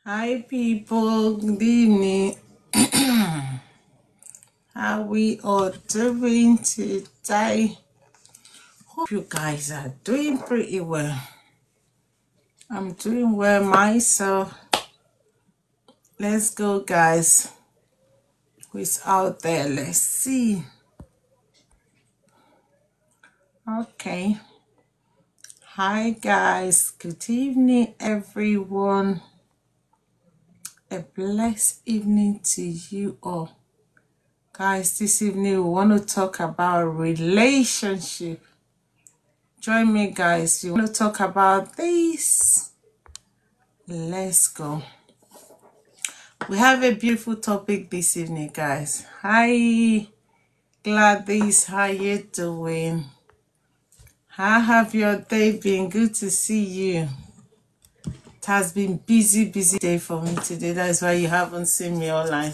Hi people, good evening. How we all doing today? Hope you guys are doing pretty well. I'm doing well myself. Let's go, guys. Who's out there? Let's see. Okay. Hi guys, good evening everyone. A blessed evening to you all. Guys, this evening we want to talk about relationship. Join me, guys. You want to talk about this? Let's go. We have a beautiful topic this evening, guys. Hi, Gladys. How you doing? How have your day been? Good to see you. It has been busy day for me today. That's why you haven't seen me online.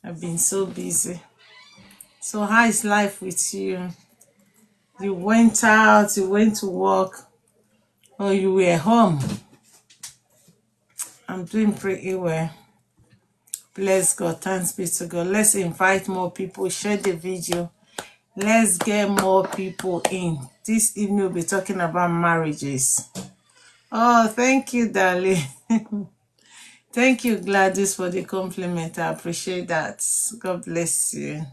I've been so busy. So how is life with you? You went out, you went to work, or you were home? I'm doing pretty well. Bless God. Thanks be to God. Let's invite more people. Share the video. Let's get more people in. This evening we'll be talking about marriages. Oh, thank you, darling. Thank you, Gladys, for the compliment. I appreciate that. God bless you.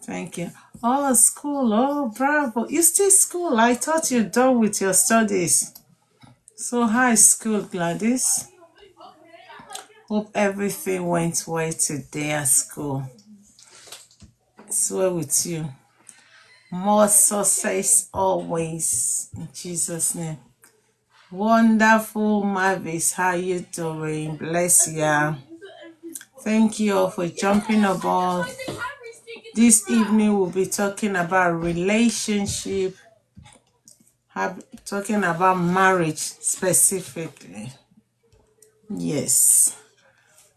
Thank you. Oh, school. Oh, bravo. You still school? I thought you're done with your studies. So, hi, school, Gladys. Hope everything went well today at school. It's well with you. More success always. In Jesus' name. Wonderful, Mavis. How you doing? Bless ya. Thank you all for jumping aboard. This evening we'll be talking about relationship, talking about marriage specifically. Yes.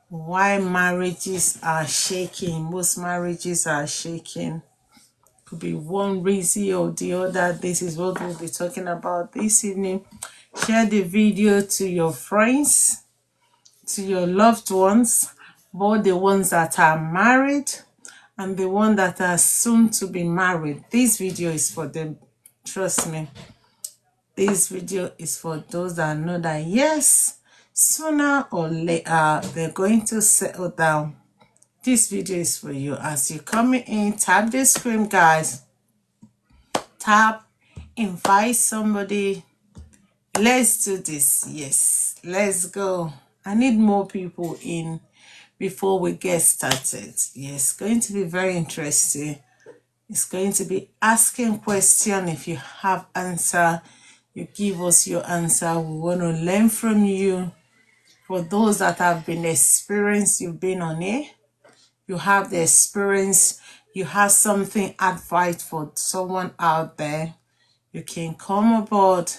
Why marriages are shaking. Most marriages are shaking. Could be one reason or the other. This is what we'll be talking about this evening. Share the video to your friends, to your loved ones, both the ones that are married and the ones that are soon to be married. This video is for them. Trust me. This video is for those that know that yes, sooner or later they're going to settle down. This video is for you. As you're coming in, tap the screen, guys. Tap, invite somebody. Let's do this. Yes, let's go. I need more people in before we get started. Yes, going to be very interesting. It's going to be asking question. If you have answer, you give us your answer. We want to learn from you. For those that have been experienced, you've been on it, you have the experience, you have something advice for someone out there, you can come aboard,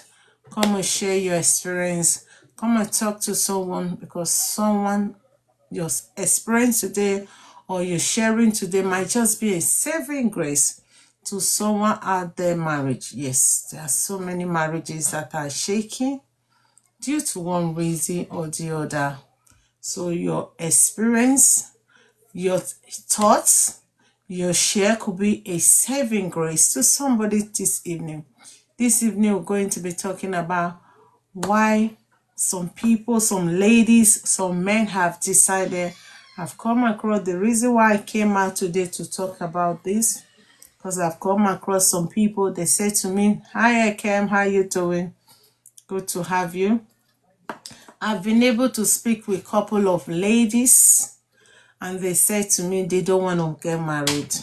come and share your experience, come and talk to someone, because someone, your experience today or you're sharing today might just be a saving grace to someone out there marriage. Yes, there are so many marriages that are shaking due to one reason or the other. So your experience, your thoughts, your share could be a saving grace to somebody this evening. This evening we're going to be talking about why some people, some ladies, some men have decided, I've come across the reason why I came out today to talk about this, because I've come across some people, they say to me, hi Akem, how you doing? Good to have you. I've been able to speak with a couple of ladies and they said to me they don't want to get married.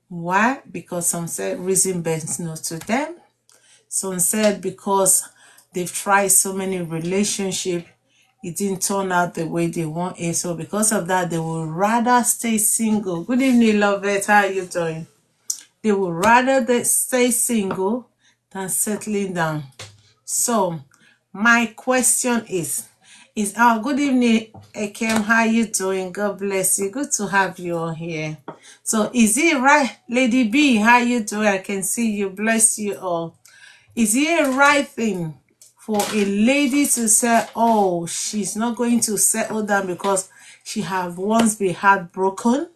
Why? Because some said reason bent no to them. Some said because they've tried so many relationships, it didn't turn out the way they want it. So because of that, they would rather stay single. Good evening, Lovette. How are you doing? They would rather stay single than settling down. So my question is good evening, Akem. How you doing? God bless you. Good to have you all here. So is it right, Lady B? How you doing? I can see you. Bless you all. Is it a right thing for a lady to say, oh, she's not going to settle down because she have once been heartbroken,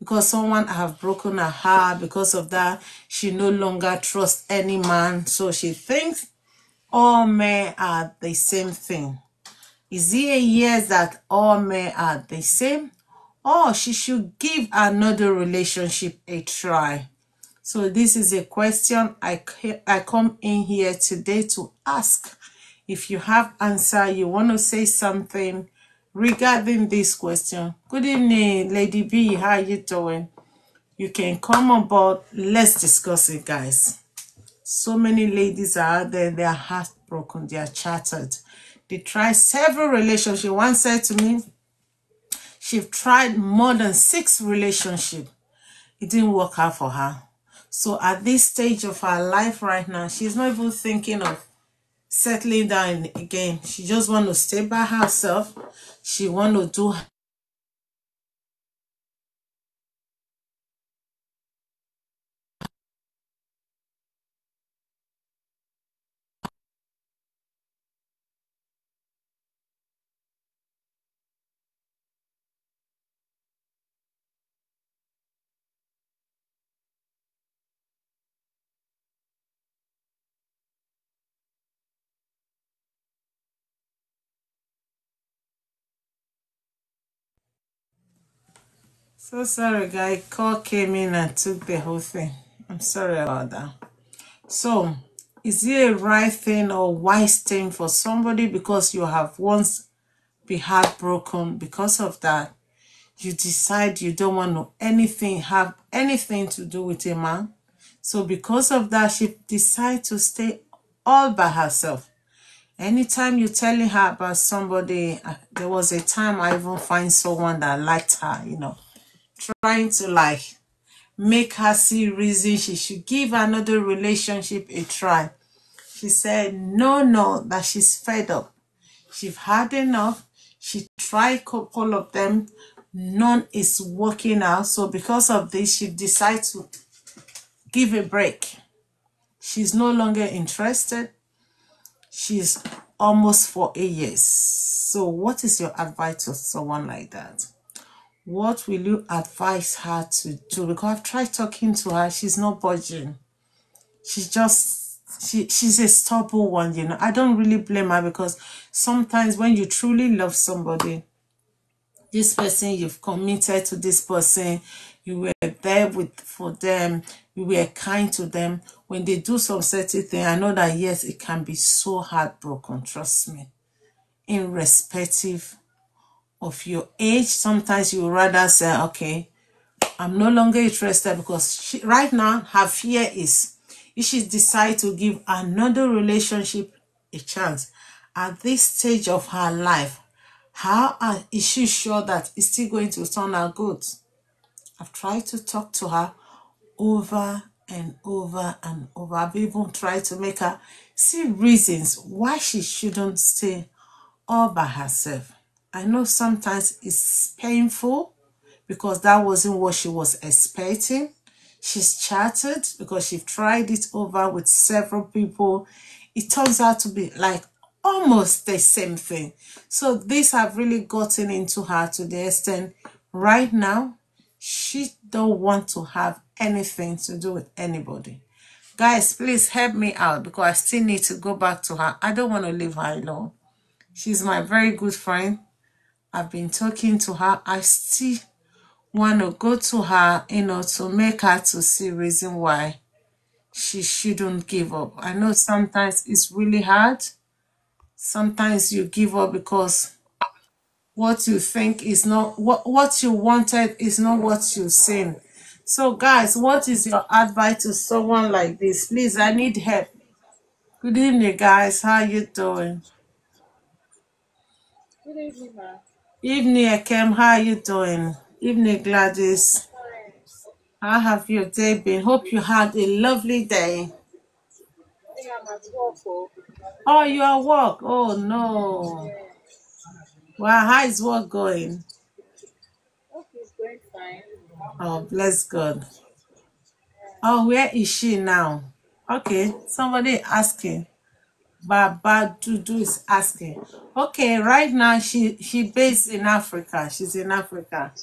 because someone have broken her heart. Because of that, she no longer trusts any man. So she thinks all men are the same thing. Is it a yes that all men are the same? Or she should give another relationship a try? So this is a question I come in here today to ask. If you have answer, you want to say something regarding this question. Good evening, Lady B. How you doing? You can come on board. Let's discuss it, guys. So many ladies are out there, they are heartbroken, they are shattered. They try several relationships. One said to me, she's tried more than 6 relationships. It didn't work out for her. So at this stage of her life right now, she's not even thinking of settling down again. She just want to stay by herself. She want to do. So sorry, guy. Call came in and took the whole thing. I'm sorry about that. So, is it a right thing or wise thing for somebody, because you have once been heartbroken, because of that, you decide you don't want to have anything to do with a man? So because of that, she decides to stay all by herself. Anytime you're telling her about somebody, there was a time I even find someone that liked her, trying to like make her see reason she should give another relationship a try. She said no, that she's fed up. She's had enough. She tried a couple of them. None is working out. So because of this, she decided to give a break. She's no longer interested. She's almost 4 years. So what is your advice to someone like that? What will you advise her to do? Because I've tried talking to her. She's not budging. She's a stubborn one. I don't really blame her, because sometimes when you truly love somebody, this person, you've committed to this person, you were there for them, you were kind to them. When they do some certain thing, I know that yes, it can be so heartbroken, trust me. Irrespective of your age, sometimes you would rather say, okay, I'm no longer interested, because right now her fear is, if she decides to give another relationship a chance at this stage of her life, how is she sure that it's still going to turn out good? I've tried to talk to her over and over and over. I've even tried to make her see reasons why she shouldn't stay all by herself. I know sometimes it's painful, because that wasn't what she was expecting. She's chatted because she tried it over with several people. It turns out to be like almost the same thing. So these have really gotten into her to the extent right now she don't want to have anything to do with anybody. Guys, please help me out, because I still need to go back to her. I don't want to leave her alone. She's my very good friend. I've been talking to her. I still want to go to her, to make her to see reason why she shouldn't give up. I know sometimes it's really hard. Sometimes you give up because what you think is not what you wanted is not what you've seen. So guys, what is your advice to someone like this? Please, I need help. Good evening, guys. How you doing? Good evening, ma. Evening, Akem. How you doing? Evening, Gladys. Fine. How have your day been? Hope you had a lovely day. I think I'm at work. Oh. Oh, you are work. Oh no. Yeah. Well, how is work going? Work is going fine. Oh, bless God. Oh, where is she now? Okay, somebody asking. Baba Dudu is asking. Okay, right now she based in Africa. She's in Africa.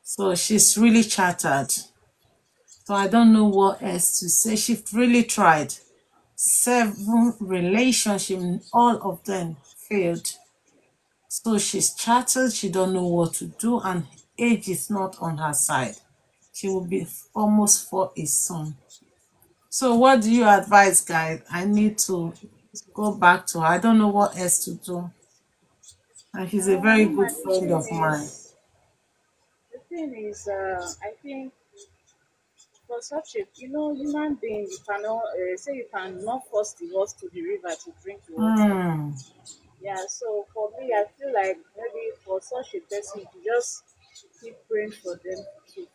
So she's really chattered. So I don't know what else to say. She really tried. 7 relationships, all of them failed. So she's chattered, she don't know what to do, and age is not on her side. She will be almost 40 soon. So what do you advise, guys? I need to go back to her. I don't know what else to do. And she's a very good Woman, friend of mine. I think for such a, human being, you cannot say you cannot force the horse to the river to drink the water. Hmm. Yeah, so for me, I feel like maybe for such a person, you just keep praying for them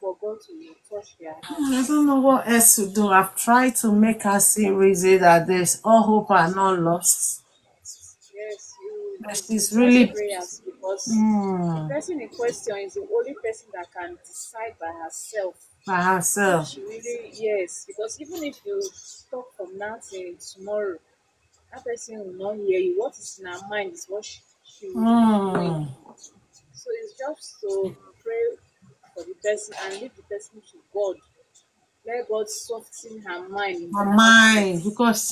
for God to touch their I hearts. don't know what else to do. I've tried to make her see reason that there's all hope are not lost. Yes, But it's she's just really prayers because the hmm, person in question is the only person that can decide by herself by if herself. she really, yes, because even if you talk from now till tomorrow, that person will not hear you. What is in her mind is what she will be doing. Hmm. So it's just to pray for the person and leave the person to God. Let God soften her mind in Her the mind, process. because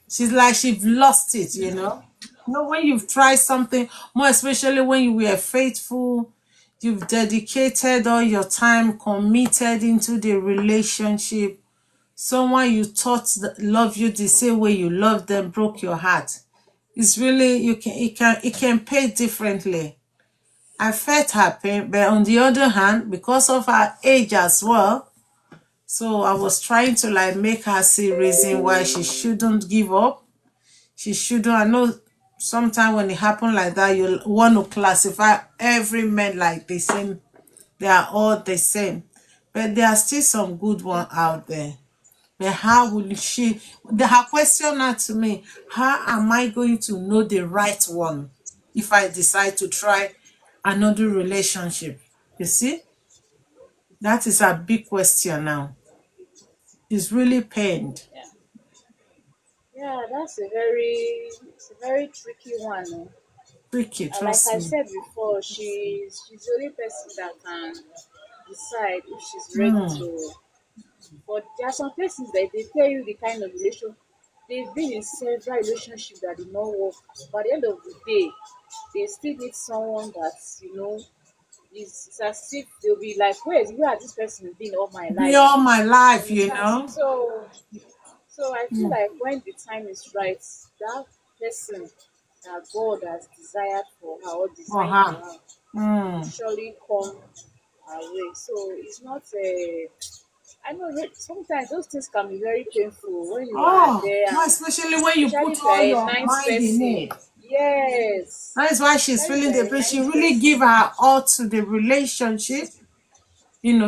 she's like she's lost it, you know. You know, when you've tried something, more especially when you were faithful, you've dedicated all your time, committed into the relationship. Someone you thought that love you the same way you love them broke your heart. It's really it can pay differently. I felt her pain, but on the other hand, because of her age as well, so I was trying to like make her see reason why she shouldn't give up. She shouldn't. I know sometimes when it happens like that, you want to classify every man like the same. They are all the same. But there are still some good ones out there. But how will she? Her question now to me: how am I going to know the right one if I decide to try another relationship? You see, that is a big question now. She's really pained. Yeah, yeah, it's a very tricky one. Oh. Tricky, Like trust I me. said before, she's the only person that can decide if she's ready Hmm. to. But there are some persons that they tell you the kind of relation they've been in several relationships that did not work. But at the end of the day, they still need someone that it's as if they'll be like, where has this person been all my Be life? all my You life, you understand? know. So I feel Hmm. like when the time is right, that person that God has desired for her or For designed for her. her will Hmm. surely come her way. So it's not a. I know sometimes those things can be very painful when you are Oh, there, more and especially when you especially put if you are all a your nice mind in person. it. Yes, That is why she's especially if feeling you the are a pain. She nice really give person. her all to the relationship,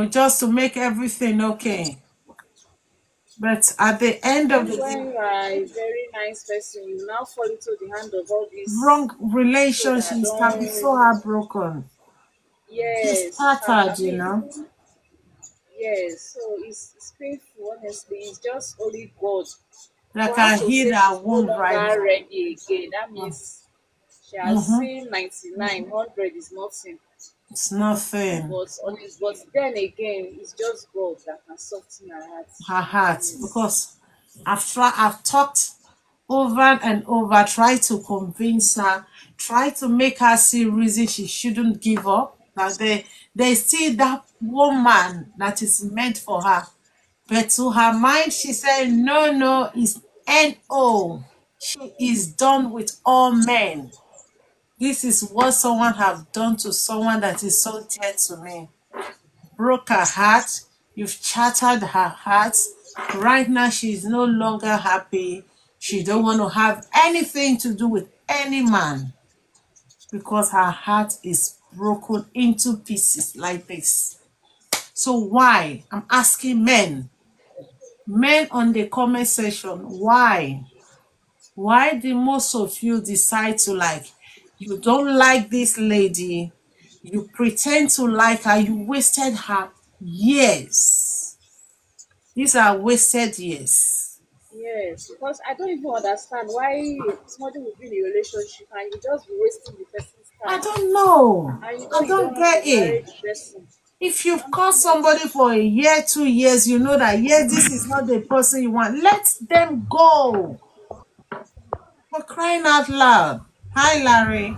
just to make everything okay. But at the end of Especially the when day, you are a very nice person, you now fall into the hand of all these wrong people that relationships can be don't. so heartbroken. She's Yes, scattered, I you mean, know. yes. So it's painful. Honestly, it's just only God. That For her can to heal say her she's no wound right longer now. ready again, that means she has Mm-hmm. seen 99, 100 is nothing. It's nothing. But then again, it's just God that can soften her heart. Her heart, Honest. because I've talked over and over, tried to convince her, try to make her see reason she shouldn't give up. That there's still that woman that is meant for her. But to her mind, she said, no, no, it's no. She is done with all men. This is what someone have done to someone that is so dear to me. Broke her heart. You've shattered her heart. Right now, she is no longer happy. She don't want to have anything to do with any man because her heart is broken into pieces like this. So why? I'm asking men on the comment section, why? Why do most of you decide to like, you don't like this lady, you pretend to like her, you wasted her years. These are wasted years. Yes, because I don't even understand why somebody will be in a relationship and you just be wasting the person's I time don't know. and you know I you don't don't want to get it. marry the person. If you've caught Something is somebody for a year, 2 years, you know that yes, this is not the person you want. Let them go. For crying out loud. Hi, Larry.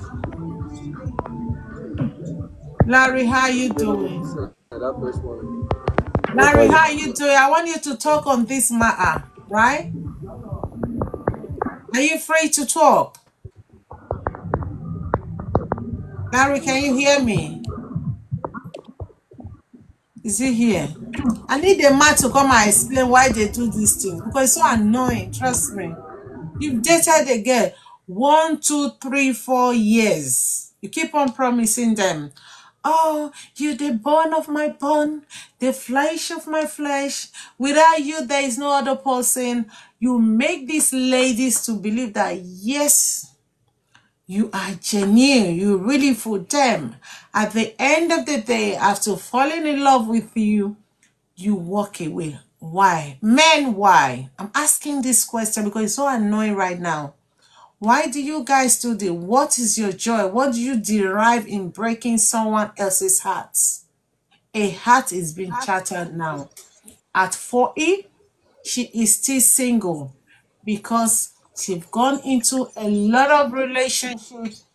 Larry, how you doing? That first one. What Larry, about how you? you doing? I want you to talk on this matter, right? Are you free to talk? Larry, can you hear me? Is he here? I need a man to come and explain why they do this thing because it's so annoying. Trust me. You've dated a girl 1, 2, 3, 4 years. You keep on promising them. Oh, you the bone of my bone, the flesh of my flesh. Without you, there is no other person. You make these ladies to believe that yes, you are genuine. You really for them. At the end of the day, after falling in love with you, you walk away. Why? Men, why? I'm asking this question because it's so annoying right now. Why do you guys do this? What is your joy? What do you derive in breaking someone else's heart? A heart is being shattered now. At 40, she is still single because she's gone into a lot of relationships,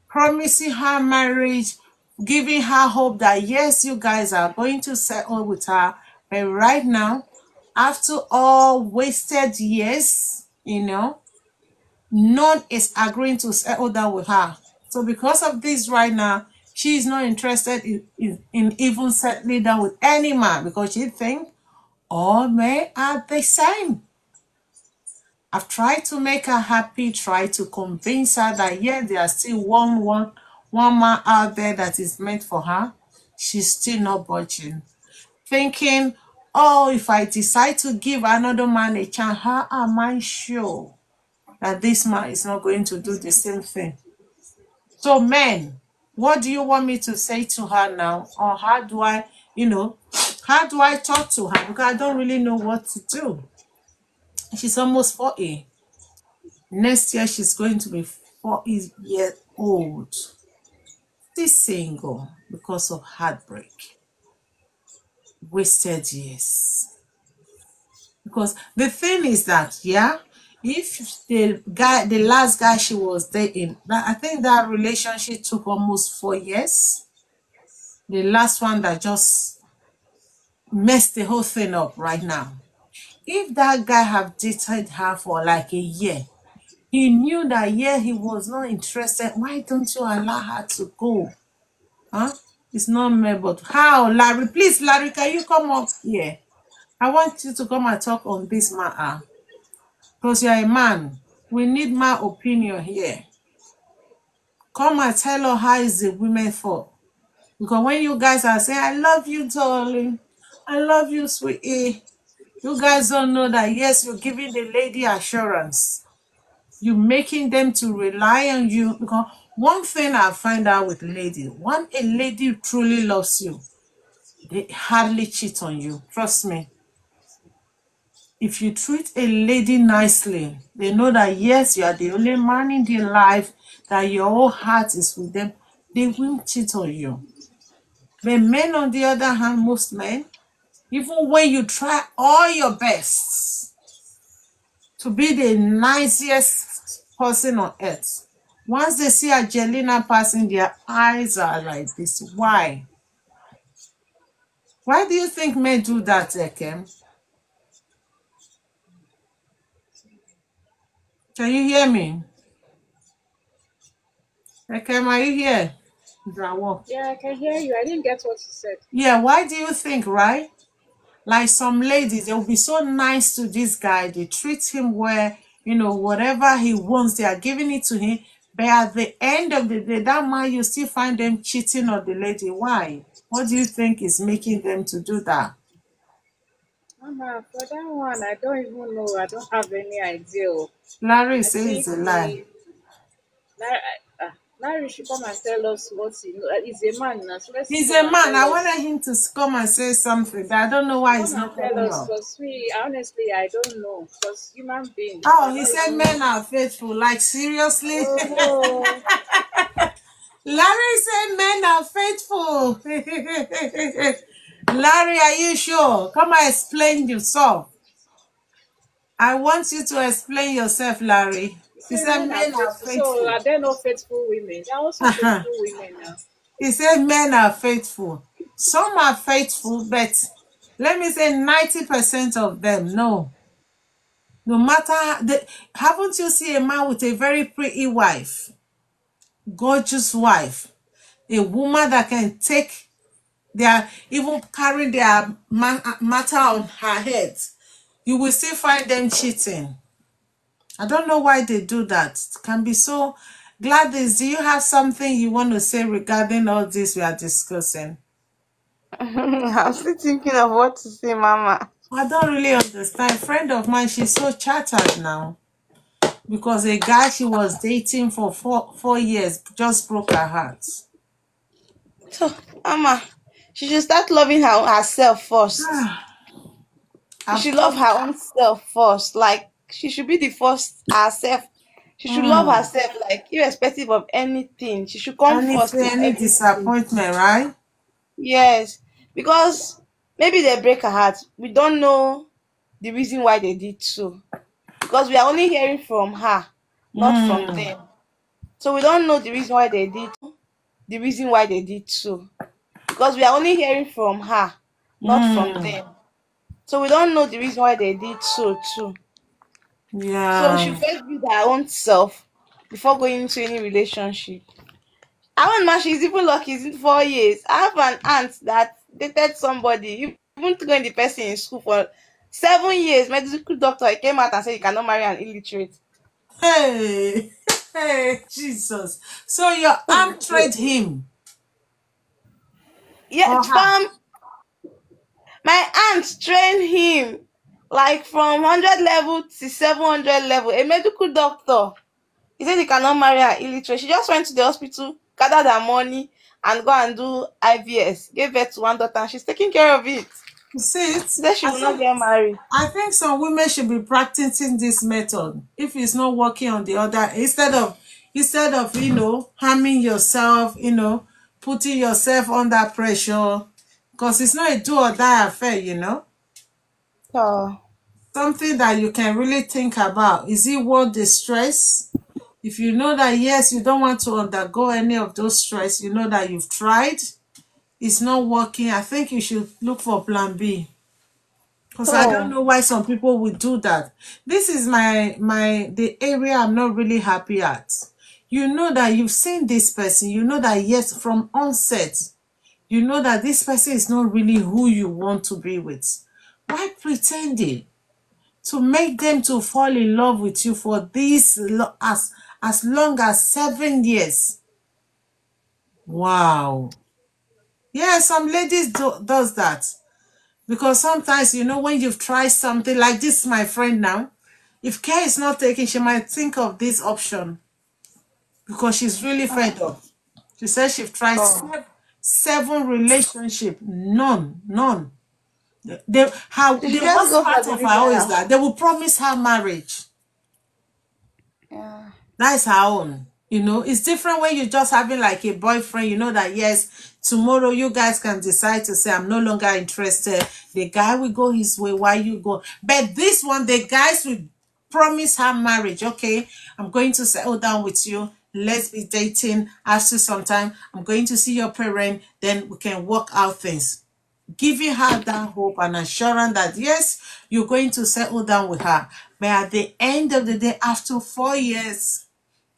promising her marriage, giving her hope that yes, you guys are going to settle with her. But right now, after all wasted years, none is agreeing to settle down with her. So because of this right now, she is not interested in even settling down with any man because she thinks all men are the same. I've tried to make her happy, tried to convince her that yeah, there are still one man out there that is meant for her. She's still not budging. Thinking, oh, if I decide to give another man a chance, how am I sure that this man is not going to do the same thing? So, men, what do you want me to say to her now? Or how do I talk to her? Because I don't really know what to do. She's almost 40. Next year, she's going to be 40 years old. Still single because of heartbreak. Wasted years. Because the thing is that, yeah, if the last guy she was dating, I think that relationship took almost 4 years. The last one that just messed the whole thing up right now. If that guy have dated her for like a year, he knew that yeah, he was not interested. Why don't you allow her to go? Huh? It's not me, but how? Larry, please, Larry, can you come up here? I want you to come and talk on this matter. Because you're a man. We need my opinion here. Come and tell her how is the women for. Because when you guys are saying, I love you, darling. I love you, sweetie. You guys don't know that, yes, you're giving the lady assurance. You're making them to rely on you. Because one thing I find out with ladies, when a lady truly loves you, they hardly cheat on you. Trust me. If you treat a lady nicely, they know that yes, you are the only man in their life, that your whole heart is with them. They will cheat on you. But men, on the other hand, most men, even when you try all your best to be the nicest person on earth, once they see Angelina passing, their eyes are like this. Why? Why do you think men do that, Ekem? Can you hear me? Ekem, are you here? Drawo. yeah, I can hear you. I didn't get what you said. Yeah, why do you think, right? Like some ladies, they'll be so nice to this guy. They treat him well, whatever he wants, they are giving it to him. But at the end of the day, that man, you still find them cheating on the lady. Why? What do you think is making them to do that? For that one, I don't even know. I don't have any idea. Larry I says it's think a lie. the like, Larry should come and tell us what he know. He's a man now, so let's He's come a and man. tell I us. wanted him to come and say something, but I don't know why he's Come and not tell coming us, up. because we honestly I don't know. Because human beings, we Oh, are he not said even. men are faithful. Like, seriously? Oh no. Larry said men are faithful. Larry, are you sure? Come and explain yourself. I want you to explain yourself, Larry. He He said said men are men are faithful. So faithful. are there no faithful women? There are also faithful women now. He said men are faithful. Some are faithful, but let me say 90% of them, no. No matter, haven't you seen a man with a very pretty wife, gorgeous wife, a woman that can take their, even carry their matter on her head, you will still find them cheating. I don't know why they do that. It can be so. Gladys, do you have something you want to say regarding all this we are discussing? I'm still thinking of what to say, Mama. I don't really understand. A friend of mine, she's so chattered now because a guy she was dating for four years just broke her heart. So, Mama, she should start loving herself first. She I've should love told her own self first. Like, she should be the first herself. She should love mm, herself, like, irrespective of anything. She should come first anything, in any everything. disappointment, right? Yes, because maybe they break her heart. We don't know the reason why they did so. Because we are only hearing from her, not from Mm, them. So we don't know the reason why they did so. Because we are only hearing from her, not from mm, them. So we don't know the reason why they did so too. So she yeah. first build her own self before going into any relationship. I own man, she's even lucky, it's in 4 years. I have an aunt that dated somebody, even throwing the person in school for 7 years. Medical doctor he came out and said you cannot marry an illiterate. Hey, hey, Jesus. So your arm trade him Yeah, or her? fam, my aunt trained him like from 100 level to 700 level. A medical doctor. He said he cannot marry her illiterate. She just went to the hospital, gathered her money, and go and do IVS. Gave birth to one daughter, and she's taking care of it. You see it? She said she will not get married. I think some women should be practicing this method if it's not working on the other, instead of harming yourself, putting yourself under pressure, because it's not a do or die affair. Oh, Something that you can really think about. Is it worth the stress? If you know that yes, you don't want to undergo any of those stress, you know that you've tried, it's not working, I think you should look for plan B. Because I don't oh, know why some people would do that. This is the area I'm not really happy at. You know that you've seen this person. You know that yes, from onset, you know that this person is not really who you want to be with. Why pretending to make them to fall in love with you for as long as 7 years? Wow. Yeah, some ladies does that. Because sometimes, when you've tried something like this, my friend now, if care is not taken, she might think of this option because she's really fed up. She says she's tried oh. seven relationship, none. The She should just worst go for part of her own is deliverance. that they will promise her marriage. Yeah. That's her own. It's different when you're just having like a boyfriend, you know that yes, tomorrow you guys can decide to say, I'm no longer interested. The guy will go his way while you go. But this one, the guys will promise her marriage. Okay, I'm going to settle down with you. Let's be dating. After some time, I'm going to see your parent. Then we can work out things. Giving her that hope and assurance that yes, you're going to settle down with her. But at the end of the day, after 4 years,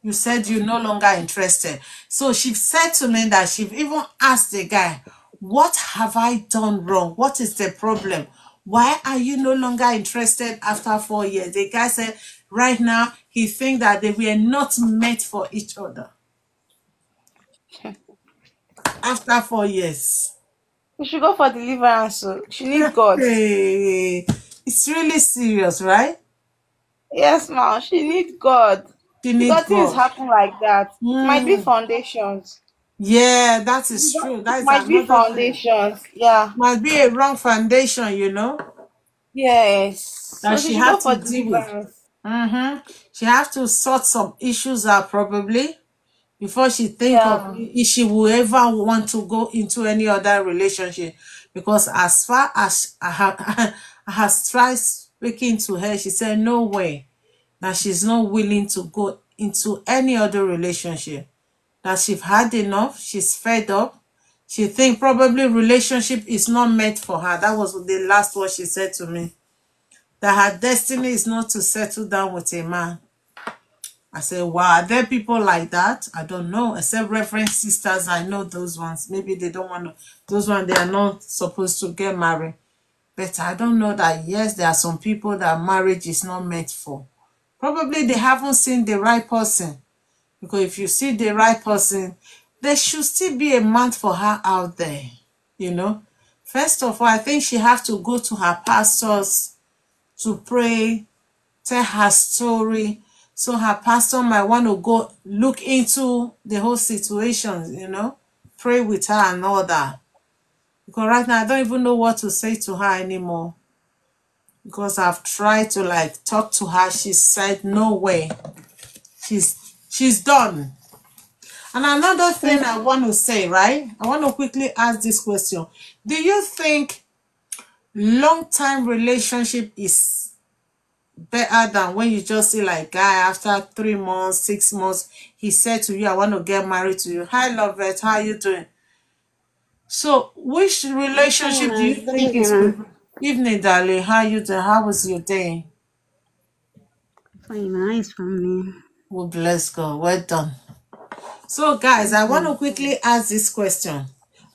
you said you're no longer interested. So she said to me that she even asked the guy, what have I done wrong? What is the problem? Why are you no longer interested after 4 years? The guy said right now he thinks that they were not meant for each other after 4 years. You should go for deliverance. So she need God. Hey, it's really serious, right? Yes, ma'am. She need God. She need because things God. happen like that. It might be Mm. foundations. Yeah, that is true. That It is might be another thing. foundations. Yeah. Might be a wrong foundation, Yes. that So she she should go have for to deal with. deliverance. She have to sort some issues out probably before she think of Yeah. if she will ever want to go into any other relationship. Because as far as I has tried speaking to her, she said no way that she's not willing to go into any other relationship. That she's had enough, she's fed up. She think probably relationship is not meant for her. That was the last word she said to me. That her destiny is not to settle down with a man. I said, wow, are there people like that? I don't know. Except Reverend sisters, I know those ones. Maybe they don't want to, those ones, they are not supposed to get married. But I don't know that, yes, there are some people that marriage is not meant for. Probably they haven't seen the right person. Because if you see the right person, there should still be a man for her out there, you know. First of all, I think she have to go to her pastors to pray, tell her story, so her pastor might want to go look into the whole situation, pray with her and all that. Because right now I don't even know what to say to her anymore. Because I've tried to like talk to her. She said no way. She's done. And another thing I want to say, right? I want to quickly ask this question. Do you think long-time relationship is better than when you just see like guy after 3 months, 6 months, he said to you, I want to get married to you. Hi, Lovette, how are you doing? So, which Fine, relationship do you man. Good think evening, is good? man. Evening, darling. How are you doing? How was your day? Fine, man. Nice family. Oh, bless God. Well done. So, guys, I want to quickly ask this question.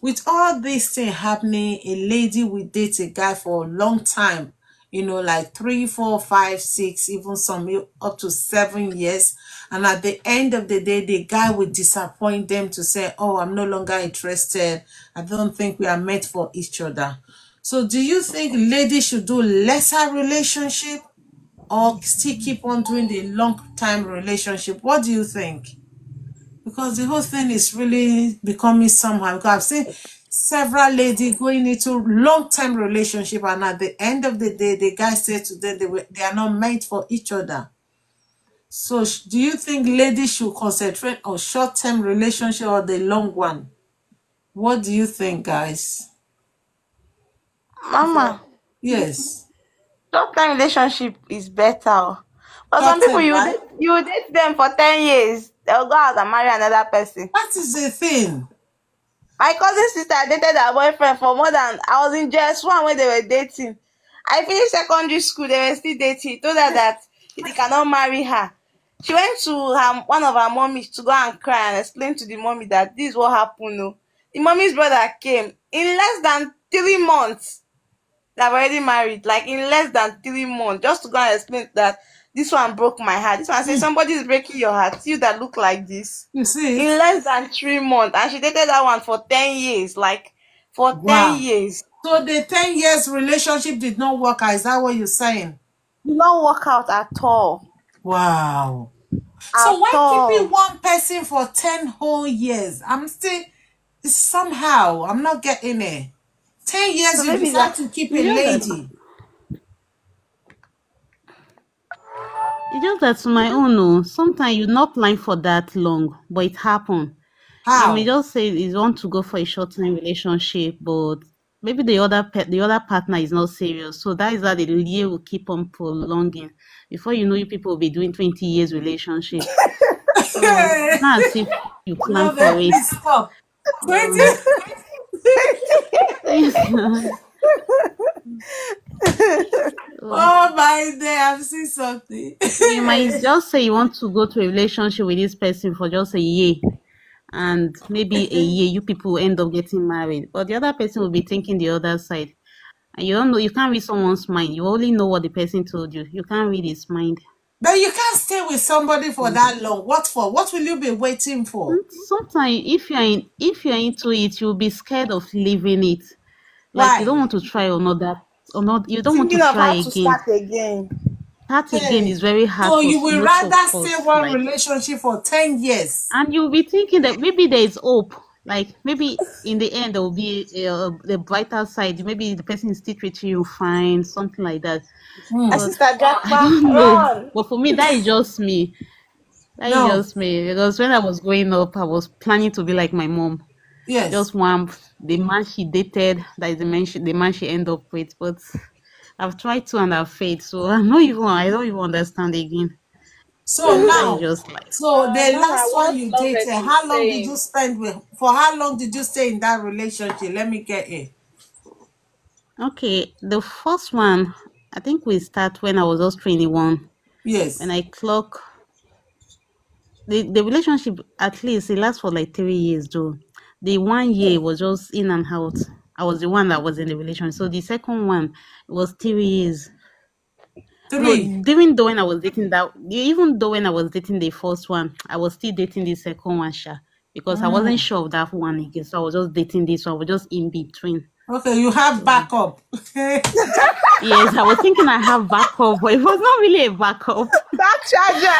With all this thing happening, a lady will date a guy for a long time, like 3, 4, 5, 6, even some up to 7 years. And at the end of the day, the guy will disappoint them to say, oh, I'm no longer interested. I don't think we are meant for each other. So do you think ladies should do lesser relationship or still keep on doing the long time relationship? What do you think? Because the whole thing is really becoming somehow. Because I've seen several ladies going into long-term relationship, and at the end of the day, the guy said to them they are not meant for each other. So do you think ladies should concentrate on short-term relationship or the long one? What do you think, guys? Mama, Yes. short-term relationship is better. But some people, Short-term, right? you date them for 10 years. They'll go out and marry another person. That is the thing. My cousin sister dated her boyfriend for more than, I was in JS1 when they were dating. I finished secondary school, they were still dating. He told her that he cannot marry her. She went to one of her mommies to go and cry and explain to the mommy that this is what happened. No. The mommy's brother came in less than 3 months. They've already married, like in less than 3 months, just to go and explain that this one broke my heart. This one said, somebody is breaking your heart. You that look like this. You see In it? less than 3 months. And she dated that one for 10 years. Like, for 10 Wow. years. So the 10 years relationship did not work out. Is that what you're saying? Did not work out at all. Wow. So At why keeping all. one person for 10 whole years? Somehow, I'm not getting it. 10 So years you maybe decide that. to keep a It's just that, lady. it's just that to my own, no. Sometimes you're not planning for that long, but it happened. You may How? just say you want to go for a short-term relationship, but maybe the other partner is not serious. So that is how the year will keep on prolonging. Before you know, you people will be doing 20 years relationship. So it's not as if you plan Love for it. it. Please stop. 20. So so Oh my day, I've seen something. you might just say you want to go to a relationship with this person for just a year, and maybe a year you people will end up getting married, but the other person will be thinking the other side, and you don't know. You can't read someone's mind. You only know what the person told you. You can't read his mind. But you can't stay with somebody for that long. What for? What will you be waiting for? Sometimes if you're into it, you'll be scared of leaving it. Like you don't Why? want to try another or not. You don't want to Thinking of try how to again. start again. That again Hey, is very hard so for you will most of rather stay us. one Like, relationship for 10 years? and you'll be thinking that maybe there is hope. Like, maybe in the end there will be the brighter side. Maybe the person is still treating you fine, something like that. My But sister I Jackpa, don't know. run. But for me, that is just me. That is No. just me. Because when I was growing up, I was planning to be like my mom. Yes. Just one, the man she dated, that is the man she ended up with. But I've tried to and I've failed. So I don't even understand again. So That is now, just life. so the Mama, last one what you dated, Lovett is how long did saying, you spend with? For how long did you stay in that relationship? Let me get it. Okay, the first one, I think we start when I was just 21. When Yes. I clock the relationship, at least it lasts for like 3 years though. The 1 year was just in and out. I was the one that was in the relationship. So the second one was 3 years. No, Three. even though when I was dating the first one, I was still dating the second one, sha, because I wasn't Mm. sure of that one again. So I was just dating this one. I was just in between. Okay, you have So backup. yes, I was thinking I have backup, but it was not really a backup. Back charger.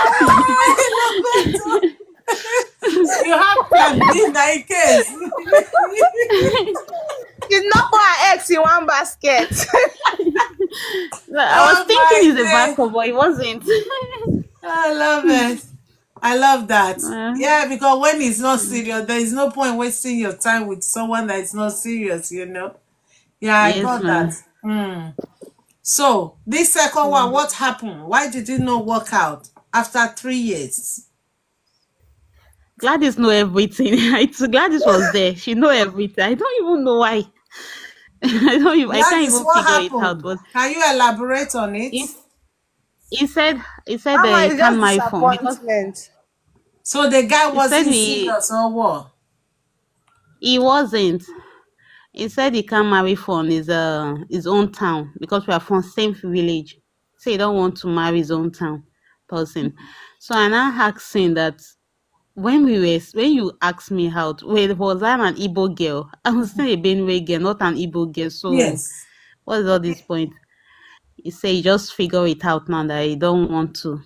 You have plan B in that case. She's not for her ex in one basket. I was Oh thinking my it's a day. backup, but it wasn't. I love it. I love that. Uh, Yeah, because when it's not serious, there is no point wasting your time with someone that is not serious, you know. Yeah, I yes, got ma'am. that. Mm. So, this second one, what happened? Why did it not work out after 3 years? Gladys know everything. Gladys was there. She know everything. I don't even know why. I That can't is even what figure it out. happened. But Can you elaborate on it? he, he said Mama, he it's can't just marry phone because disappointment. So the guy he said wasn't serious or what? he wasn't. He said he can't marry from his own town because we are from same village. So he don't want to marry his own town person. So I now asked him that when you asked me out, wait, was I an Igbo girl? I was still a Benue girl, not an Igbo girl. So Yes. what is all this point? He said he just figure it out now that But he don't want to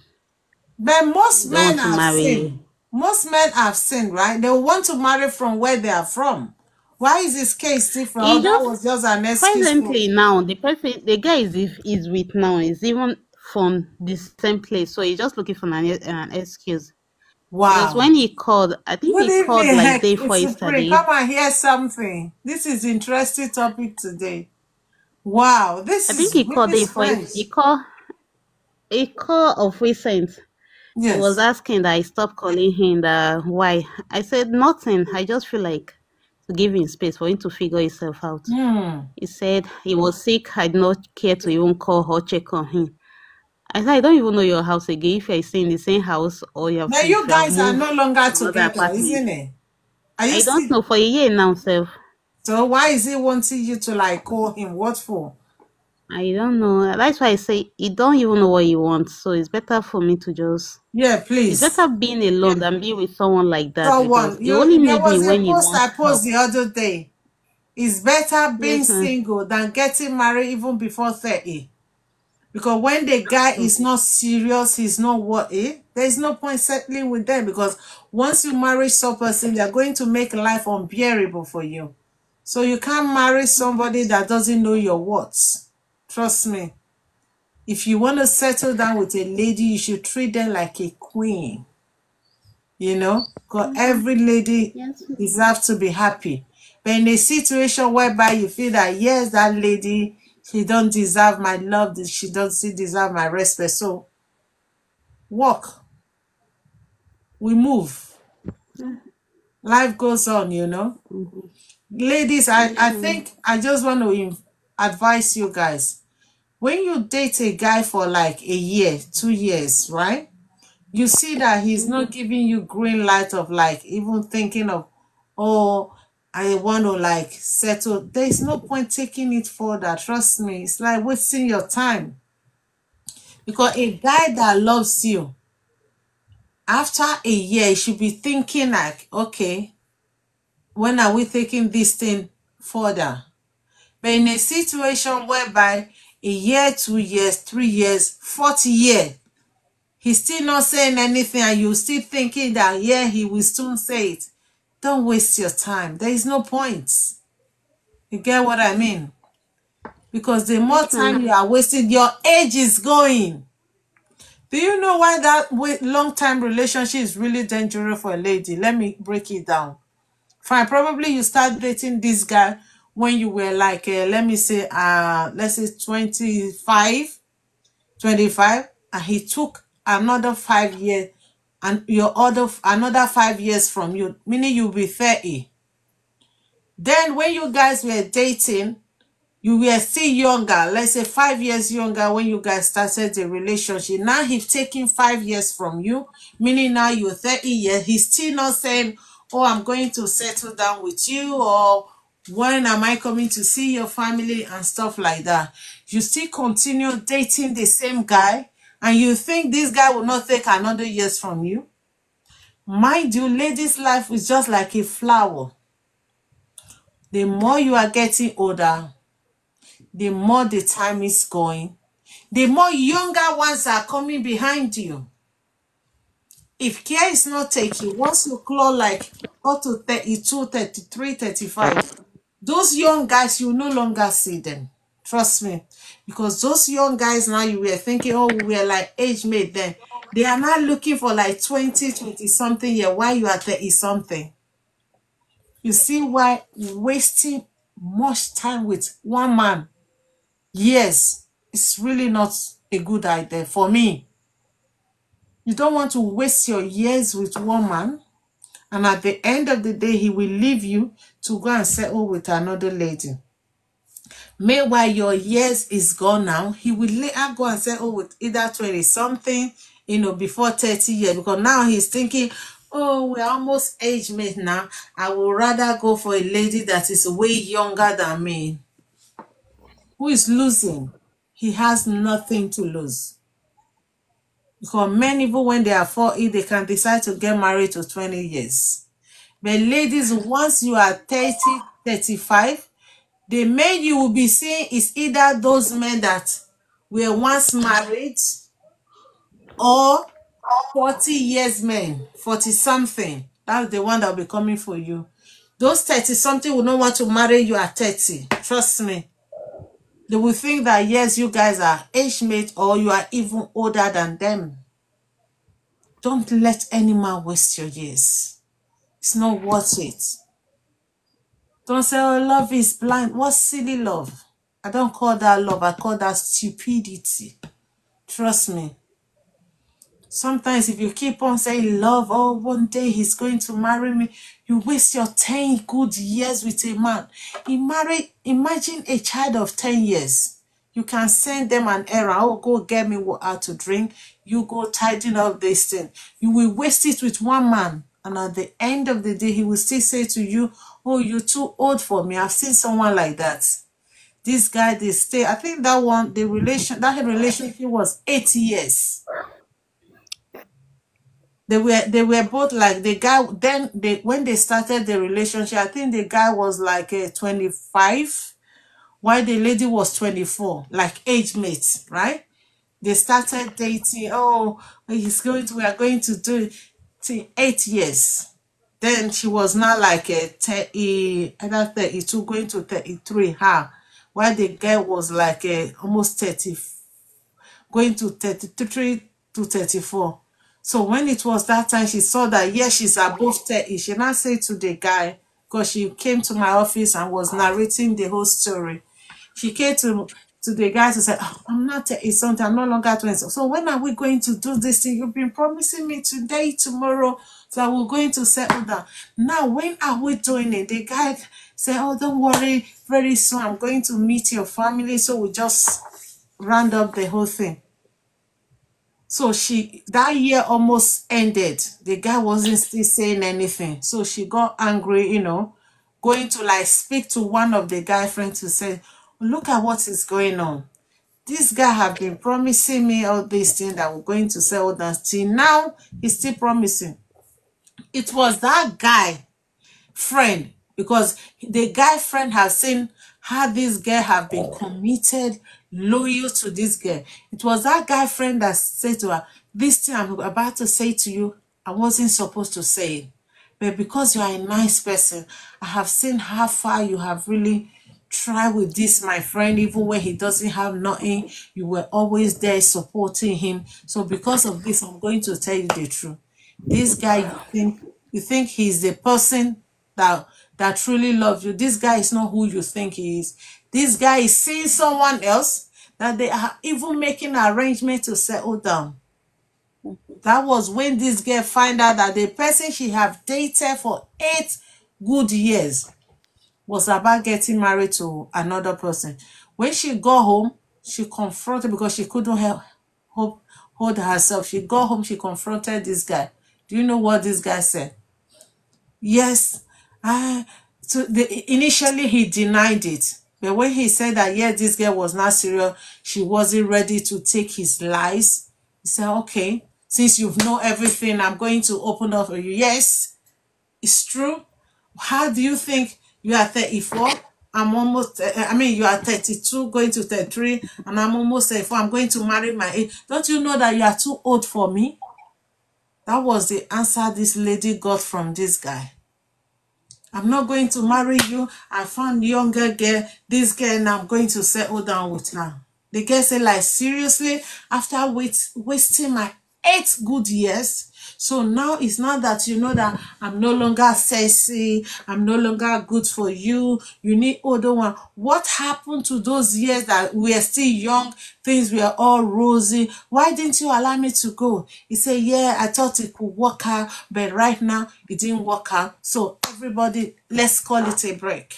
marry. most men have sinned, right? They want to marry from where they are from. Why is this case different? He Oh, that just was just an excuse for. presently now the guy is with now is even from the same place, so he's just looking for an excuse. Because Wow. when he called, I think Good he called evening, like Heck. day It's before Supreme. yesterday. Come and hear something. This is interesting topic today. Wow, this I think is he called really day before strange. he called of recent. He was Yes. asking that I stop calling him that why. I said nothing. I just feel like to give him space for him to figure himself out. Hmm. He said he was sick. I did not care to even call or check on him. I said, I don't even know your house again. If you're staying in the same house or But if you you have guys are moved no longer to another together, apartment. isn't it? Are you I don't still? know for a year now, self. So why is he wanting you to like call him? What for? I don't know. That's why I say he don't even know what he wants. So it's better for me to just. Yeah, It's please. better being alone than being with someone like that because Someone, he only there need me was a when he post I wants help. posted the other day. It's better being Yes, ma'am. single than getting married even before 30. Because when the guy is not serious, he's not worthy, there's no point settling with them because once you marry some person, they're going to make life unbearable for you. So you can't marry somebody that doesn't know your words. Trust me. If you want to settle down with a lady, you should treat them like a queen. You know, because every lady Yes. deserves to be happy. But in a situation whereby you feel that yes, that lady, she don't deserve my love, she doesn't deserve my respect. So walk, we move. Life goes on, you know. Mhm. Ladies, Yes, I ma'am. think I just want to advise you guys. When you date a guy for like a year, 2 years, right? You see that he's not giving you green light of like even thinking of, oh, I want to like settle. There's no point taking it further. Trust me. It's like wasting your time. Because a guy that loves you, after a year, you should be thinking like, okay, when are we taking this thing further? But in a situation whereby a year, 2 years, 3 years, 40 years. He's still not saying anything and you're still thinking that, yeah, he will soon say it. Don't waste your time. There is no point. You get what I mean? Because the more time you are wasting, your age is going. Do you know why that long-term relationship is really dangerous for a lady? Let me break it down. Fine, probably you start dating this guy when you were like, let me say, let's say 25, and he took another 5 years, and another 5 years from you, meaning you'll be 30. Then when you guys were dating, you were still younger, let's say 5 years younger when you guys started the relationship. Now he's taking 5 years from you, meaning now you're 30 years. He's still not saying, oh, I'm going to settle down with you, or when am I coming to see your family and stuff like that. You still continue dating the same guy, and you think this guy will not take another years from you. Mind you, ladies' life is just like a flower. The more you are getting older, the more the time is going, the more younger ones are coming behind you. If care is not taken, once you clock like up to 32, 33, 35, those young guys, you no longer see them. Trust me. Because those young guys now, you were thinking, oh, we were like age mate then. They are now looking for like 20 something year while you are 30 something. You see why wasting much time with one man, yes, it's really not a good idea for me. You don't want to waste your years with one man, and at the end of the day, he will leave you to go and settle with another lady. Meanwhile, your years is gone now. He will later go and settle with either 20 something, before 30 years, because now he's thinking, oh, we're almost age mate now. I would rather go for a lady that is way younger than me. Who is losing? He has nothing to lose. Because men, even when they are 40, they can decide to get married to 20 years. But ladies, once you are 30, 35, the men you will be seeing is either those men that were once married, or 40 years men, 40 something. That's the one that will be coming for you. Those 30 something will not want to marry you at 30. Trust me. They will think that, yes, you guys are age mates, or you are even older than them. Don't let any man waste your years. It's not worth it. Don't say, oh, love is blind. What silly love? I don't call that love. I call that stupidity. Trust me. Sometimes if you keep on saying love, oh, one day he's going to marry me, you waste your 10 good years with a man. Imagine a child of 10 years. You can send them an errand. Oh, go get me water to drink. You go tidying up this thing. You will waste it with one man. And at the end of the day, he will still say to you, oh, you're too old for me. I've seen someone like that. This guy, they stay. I think that relationship was 8 years. They were both like, the guy, when they started the relationship, I think the guy was like 25, while the lady was 24, like age mates, right? They started dating. Oh, we are going to do it 8 years. Then she was now like either 32 going to 33, while the girl was like almost 30, going to 33 to 34. So when it was that time, she saw that, yes, she's above 30. She now said to the guy, because she came to my office and was narrating the whole story. She came to the guy to say, oh, I'm not 30 something, I'm no longer 20. So when are we going to do this thing? You've been promising me today, tomorrow, that we're going to settle down. Now, when are we doing it? The guy said, oh, don't worry, very soon I'm going to meet your family. So we just round up the whole thing. So that year almost ended. The guy wasn't still saying anything. So she got angry, going to like speak to one of the guy friends to say, look at what is going on. This guy have been promising me all these things that we're going to settle down. Till now, he's still promising. It was that guy friend, because the guy friend has seen how this girl have been committed, loyal to this girl. It was that guy friend that said to her, this thing I'm about to say to you, I wasn't supposed to say it. But because you are a nice person, I have seen how far you have really tried with this, my friend, even when he doesn't have nothing, you were always there supporting him. So because of this, I'm going to tell you the truth. This guy, you think he's the person that truly loves you. This guy is not who you think he is. This guy is seeing someone else that they are even making arrangements to settle down. That was when this girl find out that the person she have dated for 8 good years was about getting married to another person. When she got home, she confronted, because she couldn't hold herself. She got home, she confronted this guy. Do you know what this guy said? Yes, initially he denied it. But when he said that, yeah, this girl was not serious, she wasn't ready to take his lies, he said, okay, since you've know everything, I'm going to open up for you. Yes, it's true. How do you think you are 34? I'm almost, you are 32, going to 33, and I'm almost 34. I'm going to marry my age. Don't you know that you are too old for me? That was the answer this lady got from this guy. I'm not going to marry you. I found younger girl, this girl, and I'm going to settle down with her. The girl said, like, seriously, after wasting my 8 good years, so now it's not that you know that I'm no longer sexy, I'm no longer good for you, you need older one. What happened to those years that we are still young, things were all rosy? Why didn't you allow me to go? He said, yeah, I thought it could work out, but right now it didn't work out. So everybody, let's call it a break.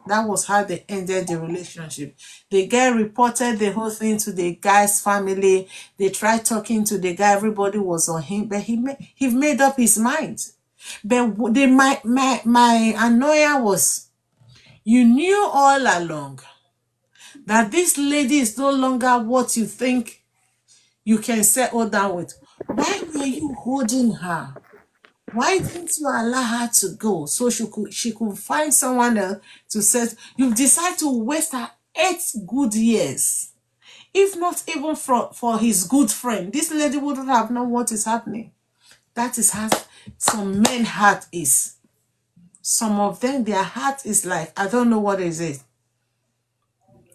That was how they ended the relationship. The girl reported the whole thing to the guy's family. They tried talking to the guy. Everybody was on him, but he made up his mind. But my annoyance was, you knew all along that this lady is no longer what you think you can settle down with. Why were you holding her? Why didn't you allow her to go so she could find someone else to set? You decide to waste her 8 good years. If not even for his good friend, this lady wouldn't have known what is happening. That is how some men's heart is. Some of them, their heart is like, I don't know what is it.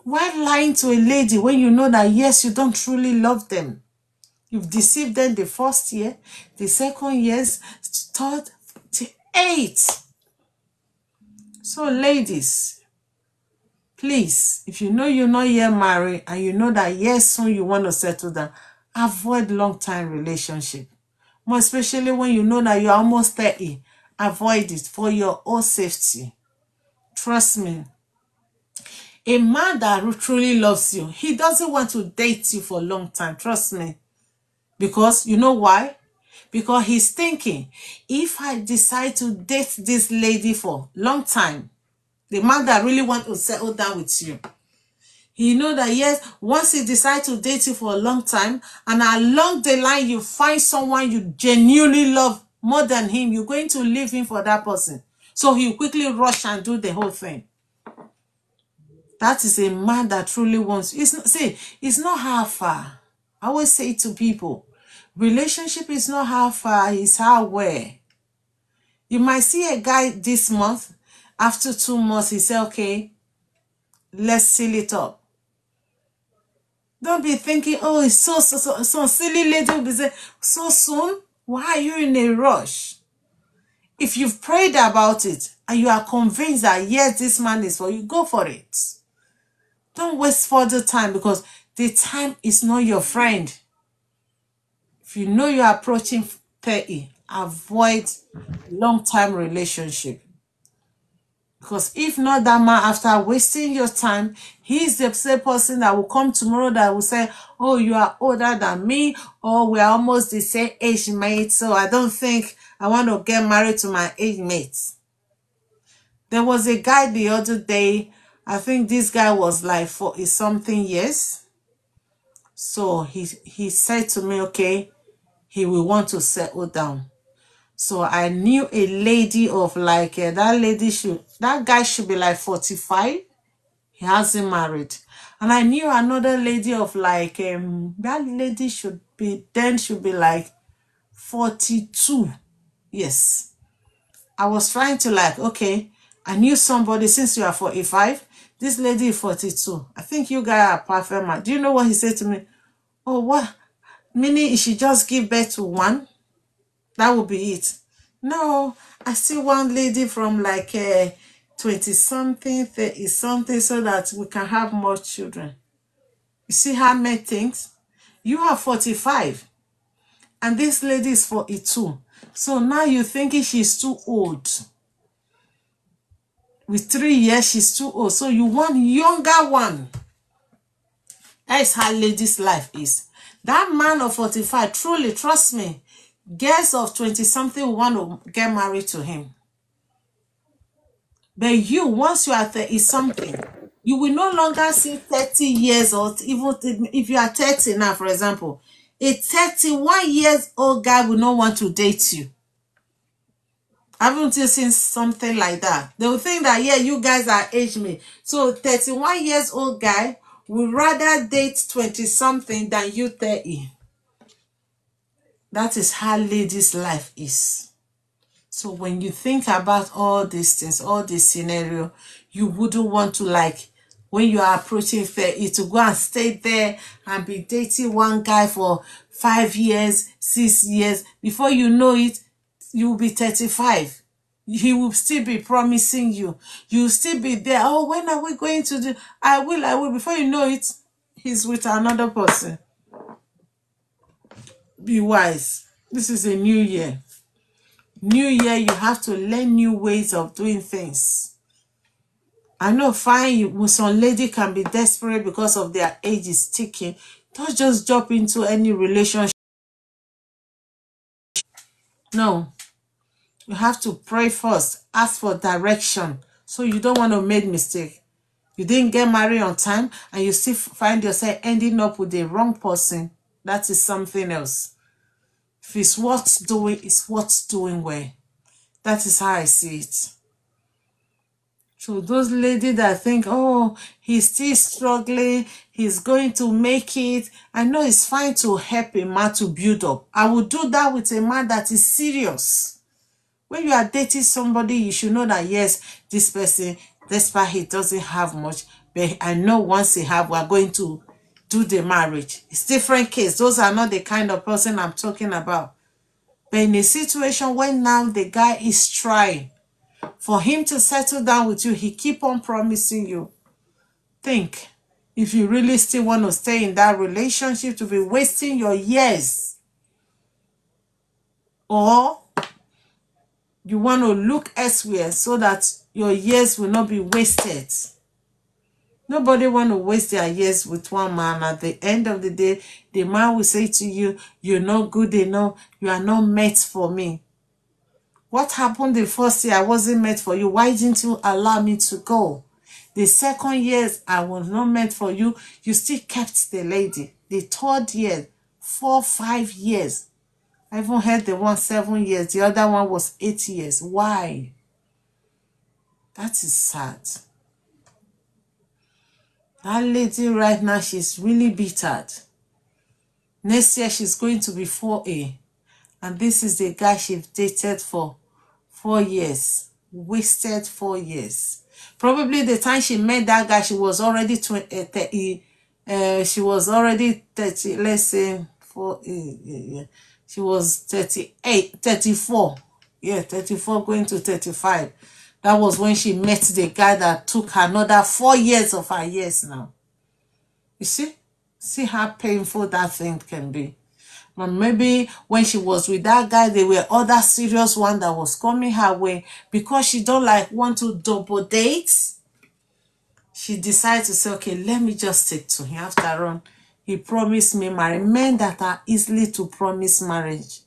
Why lying to a lady when you know that, yes, you don't truly love them? You've deceived them the first year, the second year, third, to 8. So ladies, please, if you know you're not yet married and you know that yes, soon you want to settle down, avoid long-time relationship. More especially when you know that you're almost 30. Avoid it for your own safety. Trust me. A man that truly loves you, he doesn't want to date you for a long time. Trust me. Because you know why? Because he's thinking, if I decide to date this lady for a long time, the man that really wants to settle down with you, he know that yes, once he decides to date you for a long time, and along the line you find someone you genuinely love more than him, you're going to leave him for that person. So he'll quickly rush and do the whole thing. That is a man that truly wants you. It's not how far. I always say to people, relationship is not how far, it's how where. You might see a guy this month, after 2 months, he say, okay, let's seal it up. Don't be thinking, oh, it's so silly lady will be saying, so soon? Why are you in a rush? If you've prayed about it and you are convinced that yes, this man is for you, go for it. Don't waste further time, because the time is not your friend. If you know you're approaching 30, avoid long-time relationship. Because if not, that man, after wasting your time, he's the same person that will come tomorrow that will say, oh, you are older than me, or we're almost the same age mate, so I don't think I want to get married to my age mates. There was a guy the other day, I think this guy was like 40-something years. So he said to me, okay, he will want to settle down. So I knew a lady of like, that guy should be like 45. He hasn't married. And I knew another lady of like, that lady should be like 42. Yes. I was trying to like, okay, I knew somebody since you are 45. This lady is 42. I think you guys are perfect man. Do you know what he said to me? Oh, what? Meaning she just give birth to one? That would be it. No, I see one lady from like 20 something, 30 something, so that we can have more children. You see how many things? You are 45 and this lady is 42. So now you're thinking she's too old. With 3 years, she's too old. So you want younger one. That's how ladies' life is. That man of 45, truly, trust me, girls of 20-something will want to get married to him. But you, once you are 30-something, you will no longer see 30 years, or even if you are 30 now, for example, a 31 years old guy will not want to date you. Haven't you seen something like that? They will think that, yeah, you guys are age mate. So 31 years old guy would rather date 20-something than you 30. That is how ladies' life is. So when you think about all these things, all this scenario, you wouldn't want to, like, when you are approaching 30, to go and stay there and be dating one guy for 5 years, 6 years. Before you know it, you will be 35. He will still be promising you. You will still be there. Oh, when are we going to do? I will. Before you know it, he's with another person. Be wise. This is a new year. New year, you have to learn new ways of doing things. I know fine, some lady can be desperate because of their age is ticking. Don't just jump into any relationship. No. You have to pray first. Ask for direction. So you don't want to make mistake. You didn't get married on time and you still find yourself ending up with the wrong person. That is something else. If it's worth doing, it's worth doing well. That is how I see it. So those ladies that think, oh, he's still struggling, he's going to make it. I know it's fine to help a man to build up. I will do that with a man that is serious. When you are dating somebody, you should know that, yes, this person, despite he doesn't have much, but I know once he have, we're going to do the marriage. It's different case. Those are not the kind of person I'm talking about. But in a situation when now the guy is trying for him to settle down with you, he keep on promising you. Think if you really still want to stay in that relationship, to be wasting your years, or you want to look elsewhere so that your years will not be wasted. Nobody want to waste their years with one man. At the end of the day, the man will say to you, you're not good enough, you are not meant for me. What happened the first year? I wasn't meant for you. Why didn't you allow me to go? The second year, I was not meant for you. You still kept the lady. The third year, 4, 5 years. I even heard the one 7 years. The other one was 8 years. Why? That is sad. That lady right now, she's really bittered. Next year, she's going to be 4A. And this is the guy she dated for 4 years. Wasted 4 years. Probably the time she met that guy, she was already 30. She was already 30. Let's say 4. She was 38, 34. Yeah, 34 going to 35. That was when she met the guy that took another 4 years of her years now. You see? See how painful that thing can be. But maybe when she was with that guy, there were other serious one that was coming her way. Because she don't like want to double date, she decided to say, okay, let me just stick to him. After all, he promised me marriage. Men that are easily to promise marriage,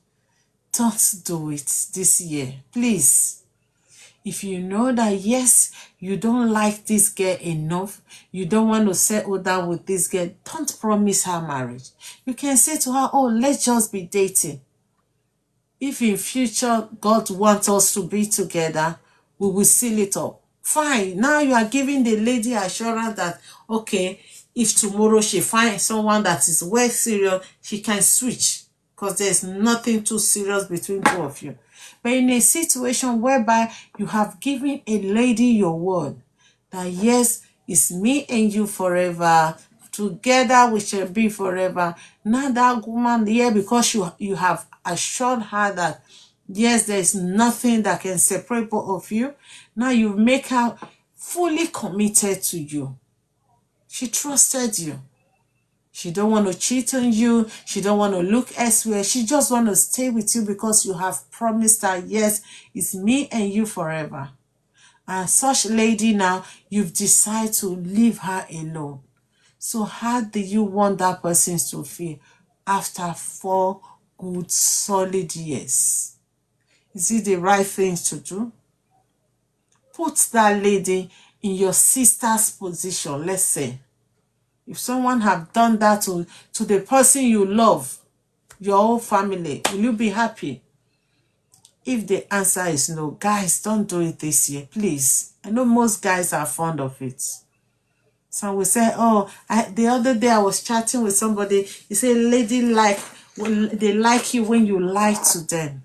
don't do it this year. Please. If you know that, yes, you don't like this girl enough, you don't want to settle down with this girl, don't promise her marriage. You can say to her, oh, let's just be dating. If in future God wants us to be together, we will seal it up. Fine. Now you are giving the lady assurance that, okay, If tomorrow she finds someone that is well serious, she can switch, because there's nothing too serious between two of you. But in a situation whereby you have given a lady your word that yes, it's me and you forever, together we shall be forever. Now that woman here, because you have assured her that yes, there is nothing that can separate both of you. Now you make her fully committed to you. She trusted you. She don't want to cheat on you. She don't want to look elsewhere. She just want to stay with you because you have promised her, yes, it's me and you forever. And such lady now, you've decided to leave her alone. So how do you want that person to feel after 4 good solid years? Is it the right thing to do? Put that lady in your sister's position, let's say. If someone have done that to the person you love, your whole family, will you be happy? If the answer is no, guys, don't do it this year, please. I know most guys are fond of it. Some will say, oh, the other day I was chatting with somebody. He said, lady they like you when you lie to them.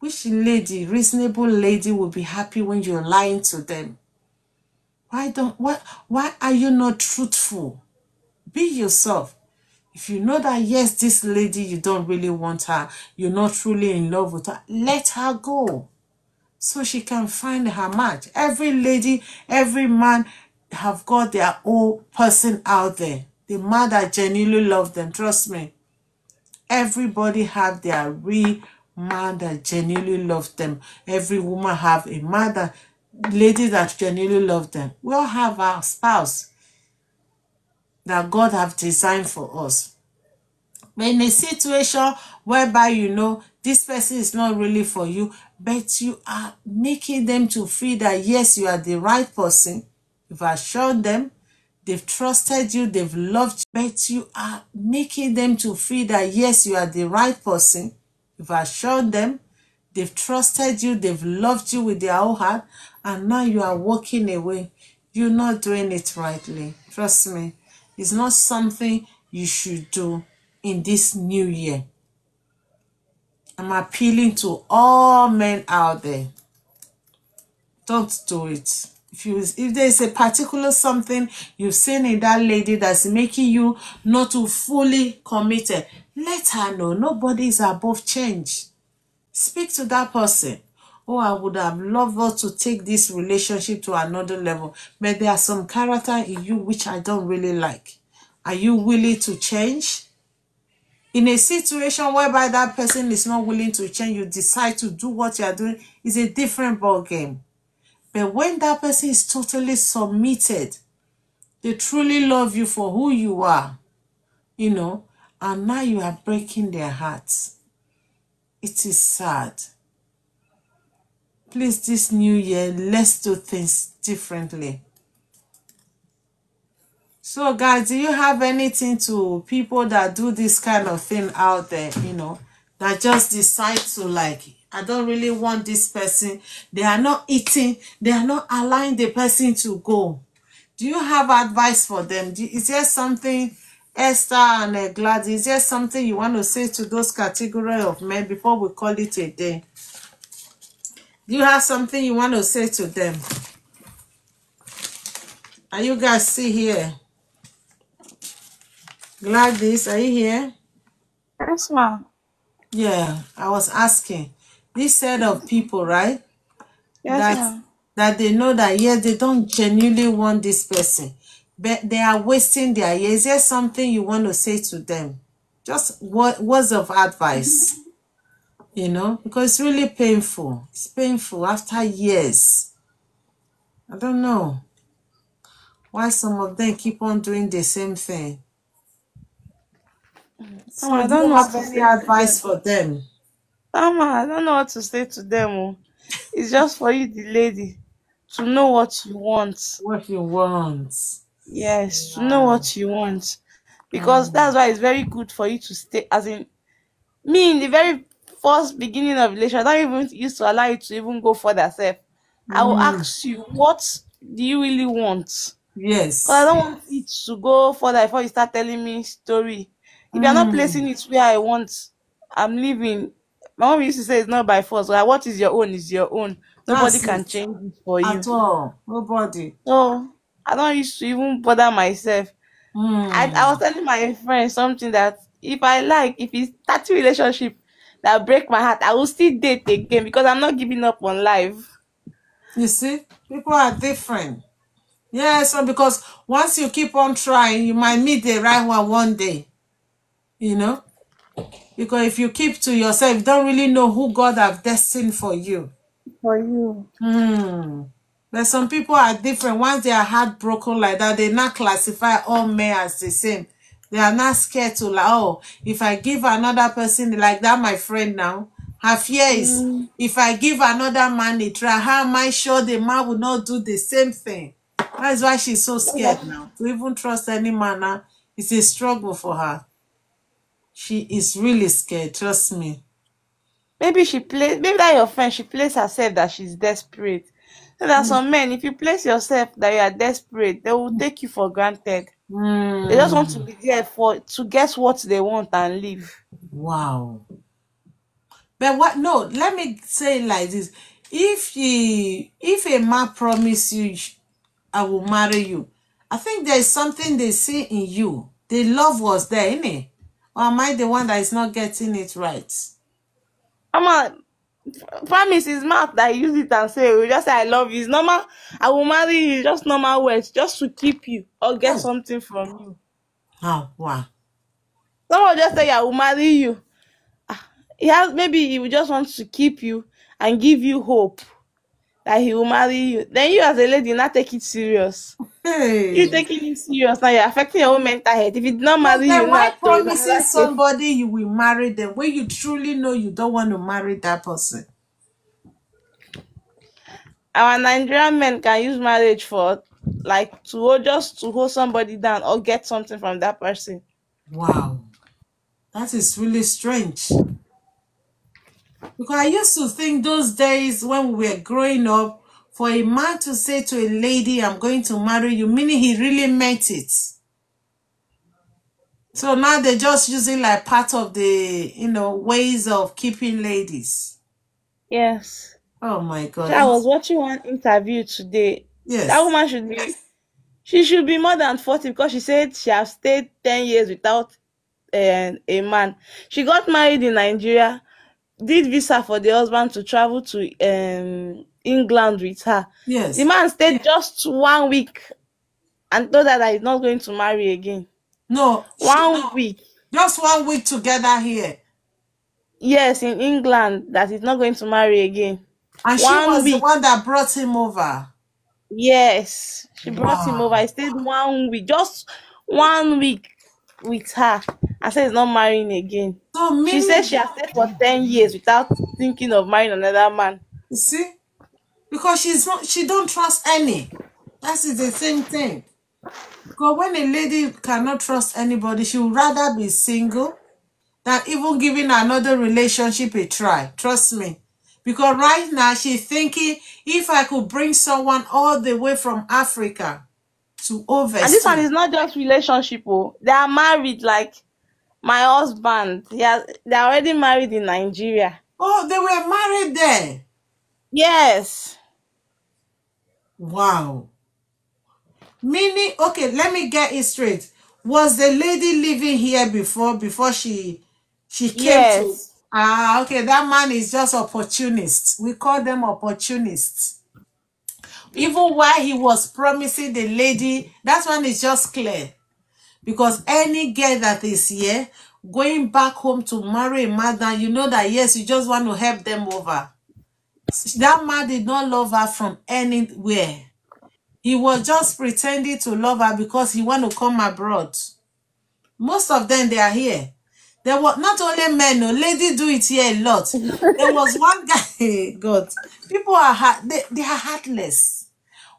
Which lady, reasonable lady, will be happy when you're lying to them? Why are you not truthful? Be yourself. If you know that, yes, this lady, you don't really want her, you're not truly in love with her, let her go so she can find her match. Every lady, every man have got their own person out there. The man that genuinely love them, trust me. Everybody have their real man that genuinely loves them. Every woman have a man that, lady that genuinely love them. We all have our spouse that God have designed for us. But in a situation whereby you know this person is not really for you, but you are making them to feel that yes, you are the right person. You've assured them, they've trusted you, they've loved you, but you are making them to feel that yes, you are the right person. You've assured them, they've trusted you, they've loved you with their whole heart, and now you are walking away. You're not doing it rightly. Trust me. It's not something you should do in this new year. I'm appealing to all men out there. Don't do it. If there is a particular something you've seen in that lady that's making you not to fully committed, let her know. Nobody is above change. Speak to that person. Oh, I would have loved us to take this relationship to another level, but there are some character in you which I don't really like. Are you willing to change? In a situation whereby that person is not willing to change, you decide to do what you are doing, is a different ball game. But when that person is totally submitted, they truly love you for who you are, you know, and now you are breaking their hearts. It is sad. Please, this new year, let's do things differently. So, guys, do you have anything to people that do this kind of thing out there, you know, that just decide to like, I don't really want this person. They are not eating. They are not allowing the person to go. Do you have advice for them? Is there something, Esther and Gladys, is there something you want to say to those category of men before we call it a day? Do you have something you want to say to them? Are you guys still here? Gladys, are you here? Yes, ma'am. Yeah, I was asking. This set of people, right? Yes, ma'am. That they know that, yes, they don't genuinely want this person, but they are wasting their years. Is there something you want to say to them? Just words of advice, you know, because it's really painful. It's painful after years. I don't know why some of them keep on doing the same thing. So I do don't you know what have to any say. advice for them? I don't know what to say to them. Oh. It's just for you, the lady, to know what you want. What you want? Yes, to know what you want. Because that's why it's very good for you to stay. As in, me in the very first beginning of relation, I don't even used to allow you to even go further self. I will ask you, what do you really want? Because I Yes. don't want it to go further before you start telling me story. If you're not Mm. placing it where I want, I'm leaving. My mom used to say it's not by force. Like, what is your own is your own. Nobody That's can it. change it for At you. all. Nobody. So I don't used to even bother myself. I was Mm. telling my friend something that if I like, if it's 30 relationship that break my heart, I will still date again because I'm not giving up on life. You see, people are different. Yeah, so because once you keep on trying, you might meet the right one day, you know? Because if you keep to yourself, you don't really know who God have destined for you. For you. Hmm. But some people are different. Once they are heartbroken like that, they not classify all men as the same. They are not scared to like, oh, if I give another person like that, my friend now, her fear is Mm, if I give another man a try, how am I sure the man will not do the same thing? That's why she's so scared now. To even trust any man now, it's a struggle for her. She is really scared, trust me. maybe that your friend, she plays herself that she's desperate. So there are Mm. some men, if you place yourself that you are desperate, they will take you for granted. They just want to Mm. be there for to get what they want and leave. Wow. But what? No, let me say it like this: if a man promise you, I will marry you, I think there is something they see in you. The love was there, innit? Or am I the one that is not getting it right? Mama, promise is mouth that you use it and say, we just say I love you. It's normal. I will marry you. Just normal words, just to keep you or get Yes. something from you. Oh, wow. Someone just say I will marry you. He has maybe he will just want to keep you and give you hope that he will marry you. Then you as a lady not take it serious. You Hey. taking it serious now, you're affecting your own mental health. If he did not Yes, marry you then why now, so it's promising another case. somebody you will marry them when you truly know you don't want to marry that person? Our Nigerian men can use marriage for like just to hold somebody down or get something from that person. Wow. That is really strange. Because I used to think those days when we were growing up, for a man to say to a lady, I'm going to marry you, meaning he really meant it. So now they just use it like part of the, ways of keeping ladies. Yes. Oh my God. So I was watching one interview today. That Yes. woman she should be more than 40 because she said she has stayed 10 years without a man. She got married in Nigeria, did visa for the husband to travel to England with her. The Yes. man stayed just 1 week and told her that he's not going to marry again. No, 1 week. just 1 week together here. Yes, in England, that he's not going to marry again. And she One was the week. one that brought him over. Yes, she brought him over. Wow. I stayed 1 week, just 1 week with her. I said he's not marrying again. So She said meaning, she has stayed for 10 years without thinking of marrying another man. you see, because she don't trust any. That is the same thing. Because when a lady cannot trust anybody, she would rather be single than even giving another relationship a try. Trust me. Because right now she's thinking, if I could bring someone all the way from Africa to And this one overseas. is not just relationship. Oh, they are married. Like my husband, they're already married in Nigeria. Oh, they were married there. Yes, Wow. Meaning, okay, let me get it straight. Was the lady living here before she came to? yes. Ah, okay, that man is just opportunist. We call them opportunists. Even while he was promising the lady, that one is just clear. Because any girl that is here, going back home to marry a man, then you know that yes, you just want to help them over. That man did not love her from anywhere. He was just pretending to love her because he want to come abroad. Most of them, they are here. There were not only men, no, ladies do it here a lot. There was one guy, God, people are they are heartless.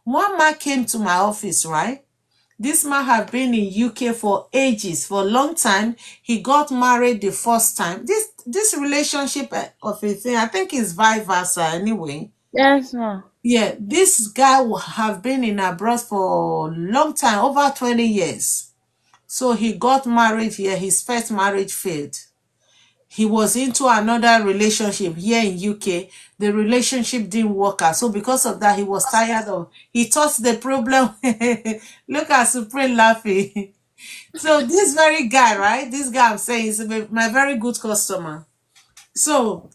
One man came to my office, right? This man have been in UK for ages, for a long time. He got married the first time. This relationship of a thing, I think is vice versa anyway. Yes, ma'am. Yeah, this guy have been in abroad for a long time, over 20 years. So he got married here. His first marriage failed. He was into another relationship here in UK. The relationship didn't work out. So because of that, he was tired of, he thought the problem, look at Supreme laughing. So this very guy, right? This guy I'm saying is my very good customer. So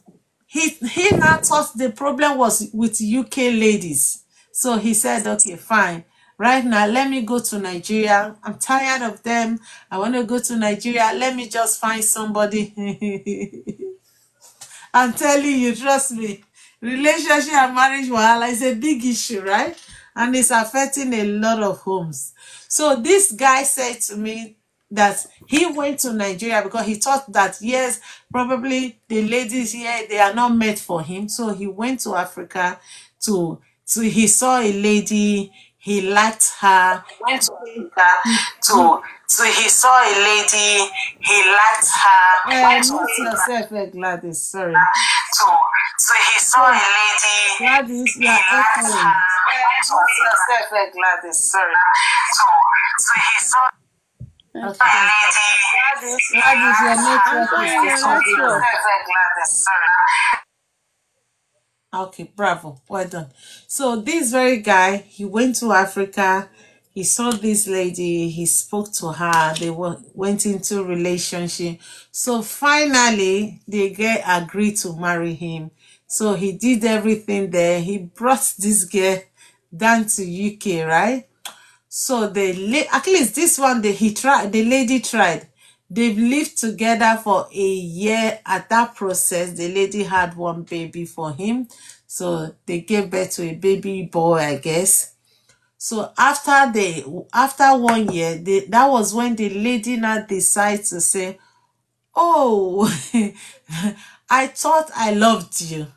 he now thought the problem was with UK ladies. So he said, okay, fine. Right now, let me go to Nigeria. I'm tired of them. I want to go to Nigeria. Let me just find somebody. I'm telling you, trust me, relationship and marriage wahala is a big issue, right? And it's affecting a lot of homes. So this guy said to me that he went to Nigeria because he thought that, yes, probably the ladies here, they are not meant for him. So he went to Africa he saw a lady, he liked her. Went to Africa he saw a lady, he liked her. Mute yourself, Gladys. Sorry. He saw a lady. Gladys, you are echoing. Mute yourself, Gladys. Sorry. He saw a lady. Gladys, your network is disturbing. Gladys, sorry. Okay, bravo. Well done. So this very guy, he went to Africa. He saw this lady. He spoke to her. They went into relationship. So finally, the girl agreed to marry him. So he did everything there. He brought this girl down to UK, right? So at least this one, the lady tried. They've lived together for a year. At that process, the lady had one baby for him. So they gave birth to a baby boy, I guess. So after 1 year, that was when the lady now decided to say, oh, I thought I loved you.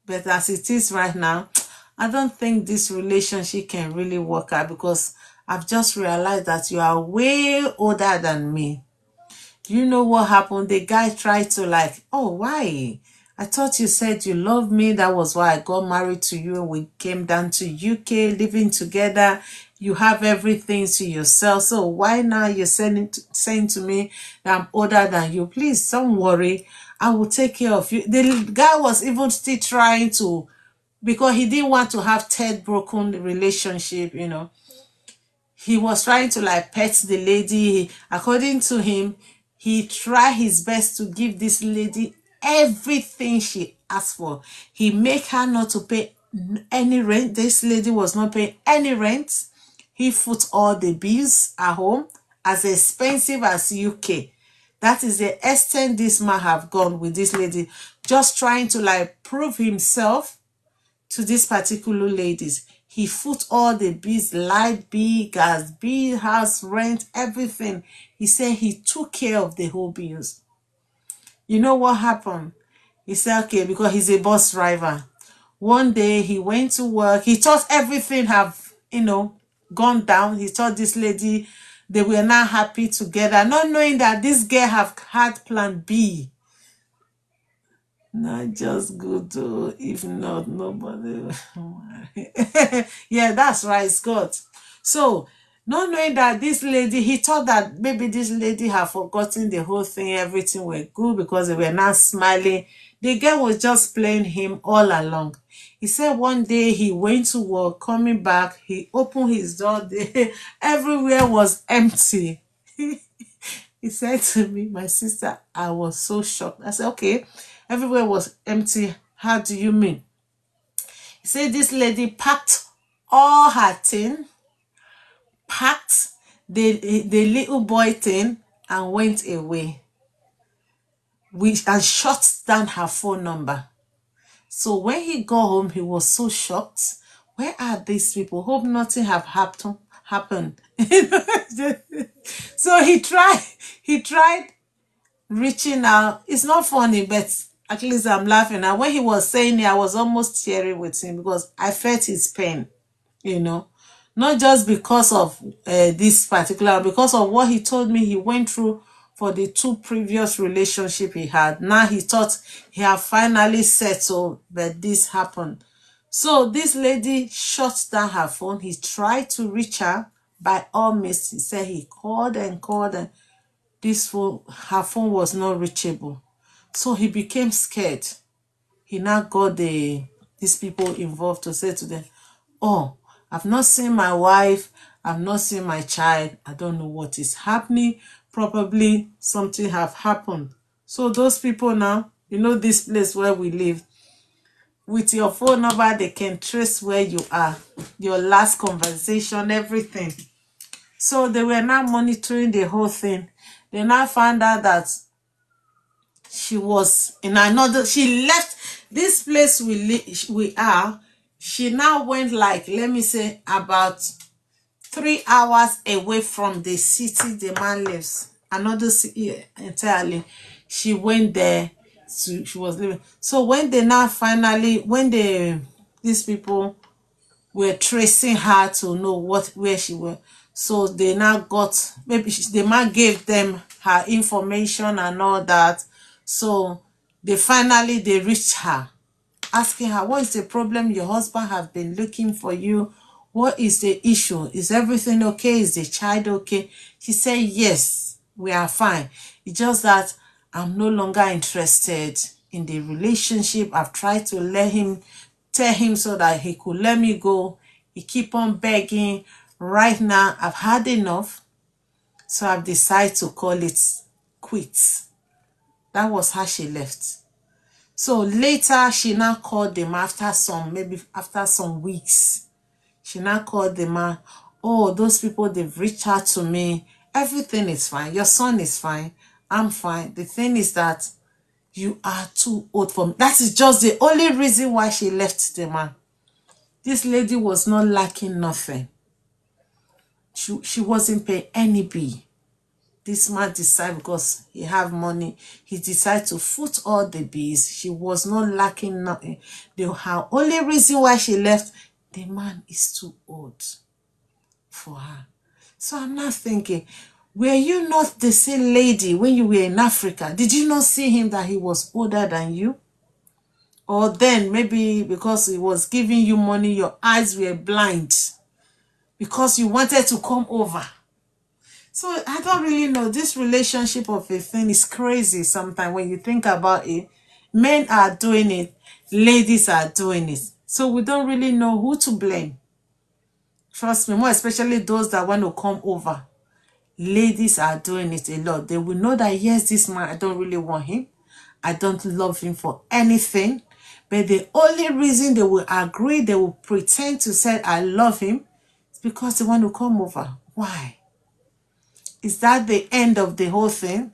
But as it is right now, I don't think this relationship can really work out because I've just realized that you are way older than me. You know what happened? The guy tried to like, oh, why? I thought you said you love me. That was why I got married to you. We came down to UK, living together. You have everything to yourself. So why now you're saying to me that I'm older than you? Please don't worry. I will take care of you. The guy was even still trying to, because he didn't want to have third broken relationship, you know. He was trying to like pet the lady. According to him, he tried his best to give this lady everything she asked for. He made her not to pay any rent. This lady was not paying any rent. He put all the bills at home, as expensive as UK. That is the extent this man have gone with this lady, just trying to like prove himself to these particular ladies. He put all the bills, light bill, gas bill, house rent, everything. He said he took care of the whole bills. You know what happened? He said, okay, because he's a bus driver. One day he went to work. He thought everything have, you know, gone down. He thought this lady, they were not happy together, not knowing that this girl have had plan B. Not just good to, if not, nobody. Yeah, that's right, Scott. So, not knowing that this lady, he thought that maybe this lady had forgotten the whole thing, everything were good because they were not smiling. The girl was just playing him all along. He said one day he went to work, coming back, he opened his door, everywhere was empty. He said to me, my sister, I was so shocked. I said, okay, everywhere was empty. How do you mean? He said this lady packed all her thing, packed the little boy thing, and went away. And shut down her phone number. So when he got home, he was so shocked. Where are these people? Hope nothing have happened. So he tried reaching out. It's not funny, but at least I'm laughing. And when he was saying it, I was almost tearing with him because I felt his pain, you know. Not just because of this particular, because of what he told me he went through for the 2 previous relationships he had. Now he thought he had finally settled, but this happened. So this lady shut down her phone. He tried to reach her by all means. He said he called and called, and her phone was not reachable. So he became scared. He now got these people involved to say to them, oh, I've not seen my wife, I've not seen my child, I don't know what is happening, probably something have happened. So those people now, you know, this place where we live, with your phone number, they can trace where you are, your last conversation, everything. So they were now monitoring the whole thing. They now found out that she was in another, she left this place we are. She now went, like, let me say, about 3 hours away from the city the man lives, another city entirely. She went there, so she was living. So when they now finally, when these people were tracing her to know where she was, so they now got, maybe the man gave them her information and all that. So they reached her, asking her, what is the problem? Your husband have been looking for you. What is the issue? Is everything okay? Is the child okay? She said, yes, we are fine. It's just that I'm no longer interested in the relationship. I've tried to tell him so that he could let me go. He keep on begging. Right now, I've had enough. So I've decided to call it quits. That was how she left. So later, she now called them after some weeks. She now called the man. Oh, those people, they've reached out to me. Everything is fine. Your son is fine. I'm fine. The thing is that you are too old for me. That is just the only reason why she left the man. This lady was not lacking nothing. She wasn't paying any bill. This man decided, because he have money, he decided to foot all the bills. She was not lacking nothing. Her only reason why she left, the man is too old for her. So I'm not thinking, were you not the same lady when you were in Africa? Did you not see him that he was older than you? Or then maybe because he was giving you money, your eyes were blind because you wanted to come over. So I don't really know. This relationship of a thing is crazy sometimes when you think about it. Men are doing it. Ladies are doing it. So we don't really know who to blame. Trust me, more especially those that want to come over. Ladies are doing it a lot. They will know that, yes, this man, I don't really want him. I don't love him for anything. But the only reason they will agree, they will pretend to say, I love him, is because they want to come over. Why? Is that the end of the whole thing?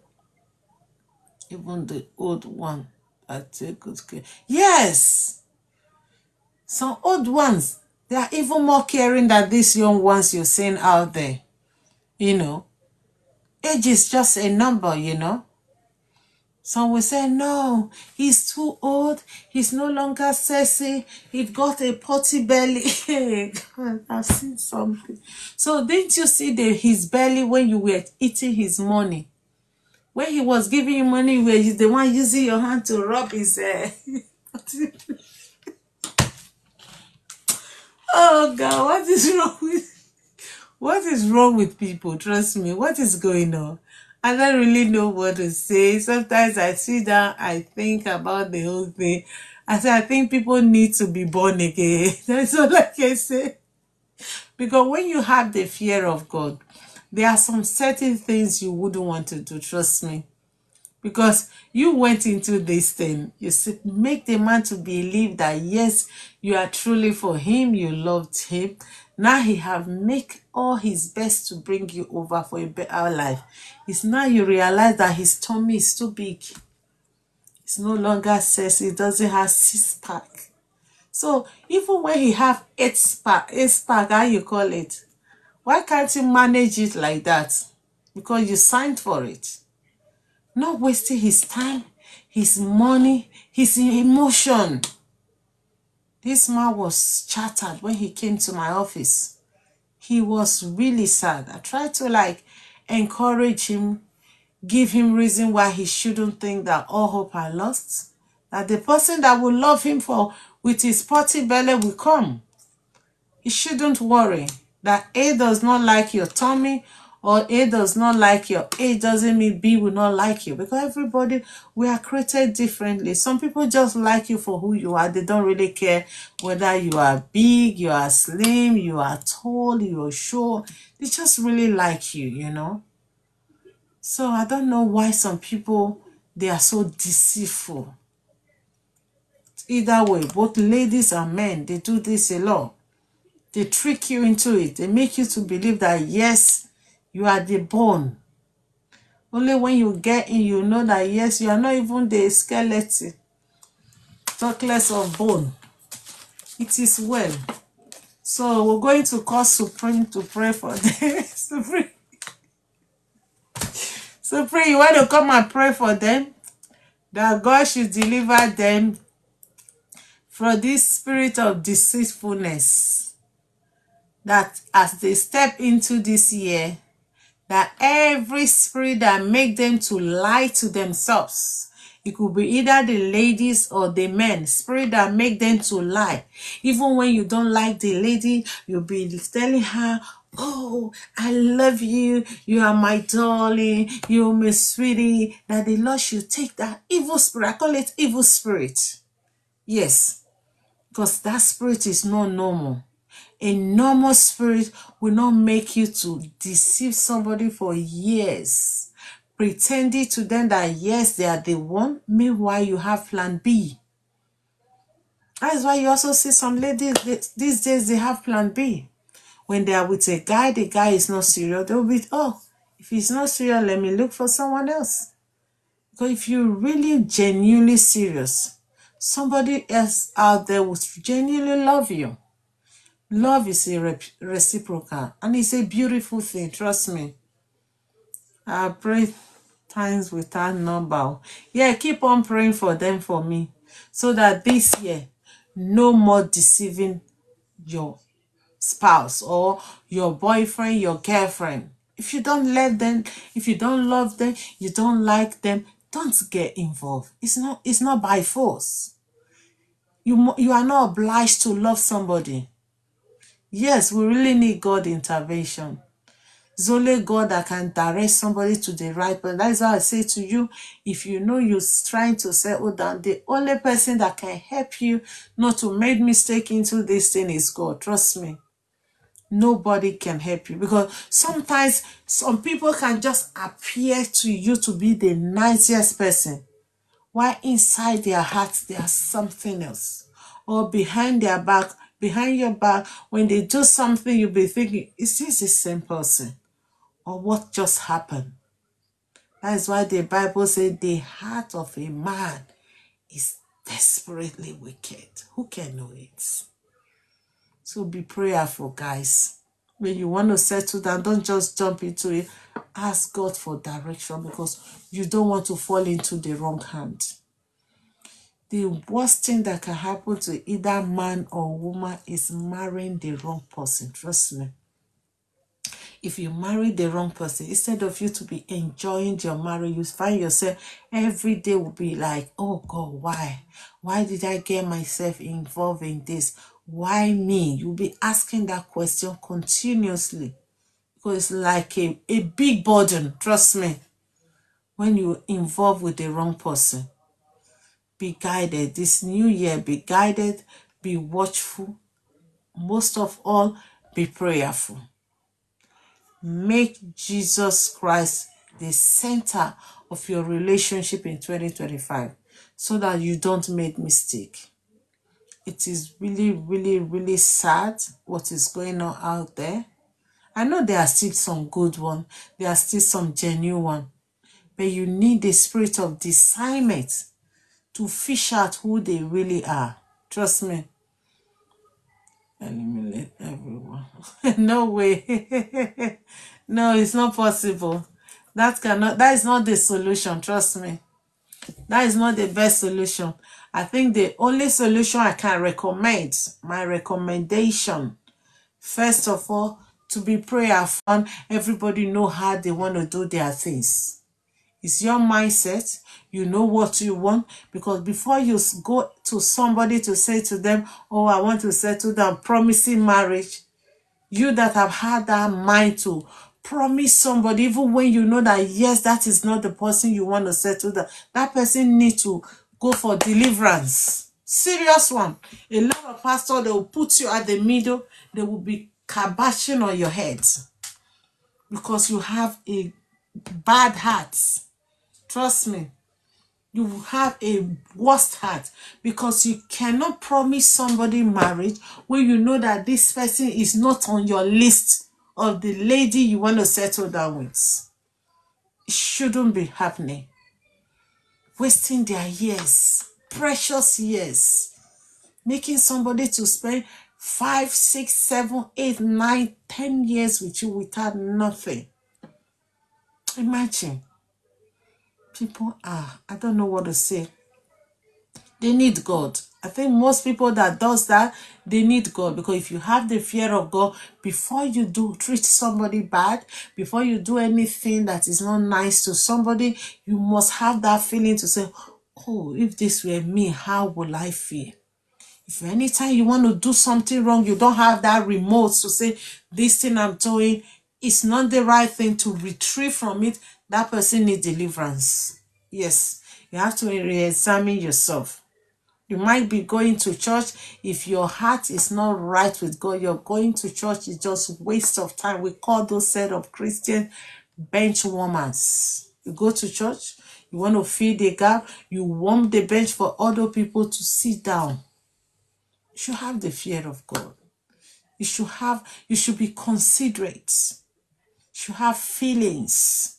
Even the old one, I take good care. Yes! Some old ones, they are even more caring than these young ones you're seeing out there. You know, age is just a number, you know. Some will say, no, he's too old. He's no longer sexy. He got a potty belly. God, I've seen something. So didn't you see his belly when you were eating his money? When he was giving you money, you were the one using your hand to rub his Oh God, what is wrong with people? Trust me, what is going on? I don't really know what to say. Sometimes I sit down, I think about the whole thing. I say, I think people need to be born again. That's all I can say. Because when you have the fear of God, there are some certain things you wouldn't want to do, trust me. Because you went into this thing, you make the man to believe that yes, you are truly for him, you loved him. Now he have make all his best to bring you over for a better life. It's now you realize that his tummy is too big. It's no longer sexy, it doesn't have 6-pack. So even when he have 8-pack, how you call it? Why can't you manage it like that? Because you signed for it. Not wasting his time, his money, his emotion. This man was shattered when he came to my office. He was really sad. I tried to encourage him, give him reason why he shouldn't think that all hope are lost. That the person that will love him for with his potty belly will come. You shouldn't worry that A does not like your tummy or A does not like your A doesn't mean B will not like you, because everybody, we are created differently. Some people just like you for who you are. They don't really care whether you are big, you are slim, you are tall, you are short. They just really like you, you know. So I don't know why some people, they are so deceitful. Either way, both ladies and men, they do this a lot. They trick you into it. They make you to believe that, yes, you are the bone. Only when you get in, you know that, yes, you are not even the skeleton. Talk less of bone. It is well. So we're going to call Supreme to pray for them. Supreme. Supreme, you want to come and pray for them? That God should deliver them from this spirit of deceitfulness. That as they step into this year, that every spirit that make them to lie to themselves, it could be either the ladies or the men, spirit that make them to lie. Even when you don't like the lady, you'll be telling her, oh, I love you, you are my darling, you're my sweetie, that the Lord should take that evil spirit. I call it evil spirit. Yes, because that spirit is not normal. A normal spirit will not make you to deceive somebody for years, pretending to them that, yes, they are the one. Meanwhile, you have plan B. That's why you also see some ladies, these days, they have plan B. When they are with a guy, the guy is not serious. They'll be, oh, if he's not serious, let me look for someone else. Because if you're really genuinely serious, somebody else out there will genuinely love you. Love is a reciprocal, and it's a beautiful thing, trust me. I pray times without number. Yeah, keep on praying for them for me, so that this year, no more deceiving your spouse or your boyfriend, your girlfriend. If you don't let them, if you don't love them, you don't like them, don't get involved. It's not by force. You are not obliged to love somebody. Yes, we really need God intervention. It's only God that can direct somebody to the right person. That is why I say to you, if you know you're trying to settle down, the only person that can help you not to make mistake into this thing is God. Trust me. Nobody can help you, because sometimes some people can just appear to you to be the nicest person, while inside their hearts there's something else. Or behind their back, behind your back, when they do something, you'll be thinking, is this the same person? Or what just happened? That is why the Bible said the heart of a man is desperately wicked. Who can know it? So be prayerful, guys. When you want to settle down, don't just jump into it. Ask God for direction, because you don't want to fall into the wrong hand. The worst thing that can happen to either man or woman is marrying the wrong person. Trust me. If you marry the wrong person, instead of you to be enjoying your marriage, you find yourself every day will be like, oh God, why? Why did I get myself involved in this? Why me? You'll be asking that question continuously, because it's like a big burden. Trust me. When you're involved with the wrong person, be guided. This new year, be guided, be watchful. Most of all, be prayerful. Make Jesus Christ the center of your relationship in 2025, so that you don't make mistake. It is really, really, really sad what is going on out there. I know there are still some good ones. There are still some genuine ones. But you need the spirit of discernment to fish out who they really are. Trust me. Eliminate everyone. No way. No, it's not possible. That is not the solution. Trust me. That is not the best solution. I think the only solution I can recommend, my recommendation, first of all, to be prayerful. Everybody know how they want to do their things. It's your mindset. You know what you want. Because before you go to somebody to say to them, oh, I want to settle down, promising marriage, you that have had that mind to promise somebody, even when you know that, yes, that is not the person you want to settle down, that person needs to go for deliverance. Serious one. A lot of pastors, they will put you at the middle. They will be kabashing on your head because you have a bad heart. Trust me. You have a worst heart because you cannot promise somebody marriage when you know that this person is not on your list of the lady you want to settle down with. It shouldn't be happening. Wasting their years, precious years, making somebody to spend 5, 6, 7, 8, 9, 10 years with you without nothing. Imagine. People are, I don't know what to say. They need God. I think most people that does that, they need God. Because if you have the fear of God, before you do treat somebody bad, before you do anything that is not nice to somebody, you must have that feeling to say, oh, if this were me, how will I feel? If anytime you want to do something wrong, you don't have that remote to say, this thing I'm doing is not the right thing, to retrieve from it, that person needs deliverance. Yes, you have to re-examine yourself. You might be going to church. If your heart is not right with God, you're going to church is just waste of time. We call those set of Christian bench warmers. You go to church, you want to fill the gap, you warm the bench for other people to sit down. You should have the fear of God. You should be considerate. You should have feelings.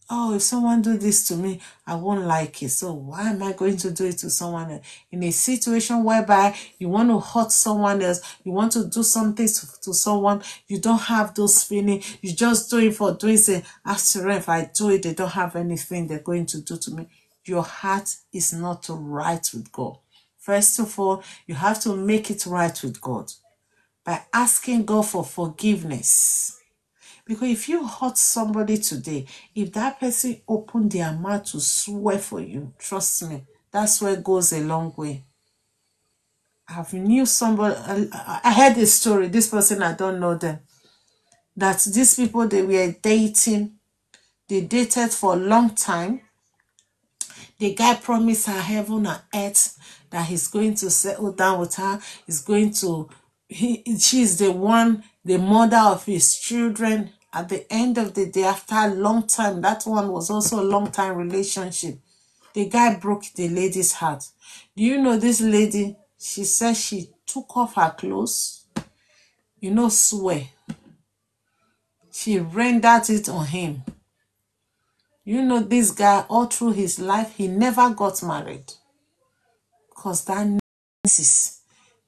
Oh, if someone do this to me, I won't like it. So why am I going to do it to someone else? In a situation whereby you want to hurt someone else, you want to do something to someone, you don't have those feelings. You just do it for doing it. After if I do it, they don't have anything they're going to do to me. Your heart is not right with God. First of all, you have to make it right with God by asking God for forgiveness. Because if you hurt somebody today, if that person opened their mouth to swear for you, trust me, that's where it goes a long way. I've knew somebody, I heard a story, this person, I don't know them, that these people, they were dating, they dated for a long time. The guy promised her heaven and earth that he's going to settle down with her, he's going to, she's the one, the mother of his children. At the end of the day, after a long time, that one was also a long time relationship. The guy broke the lady's heart. Do you know this lady? She said she took off her clothes. You know, swear. She rendered it on him. You know, this guy, all through his life, he never got married. Because that nemesis,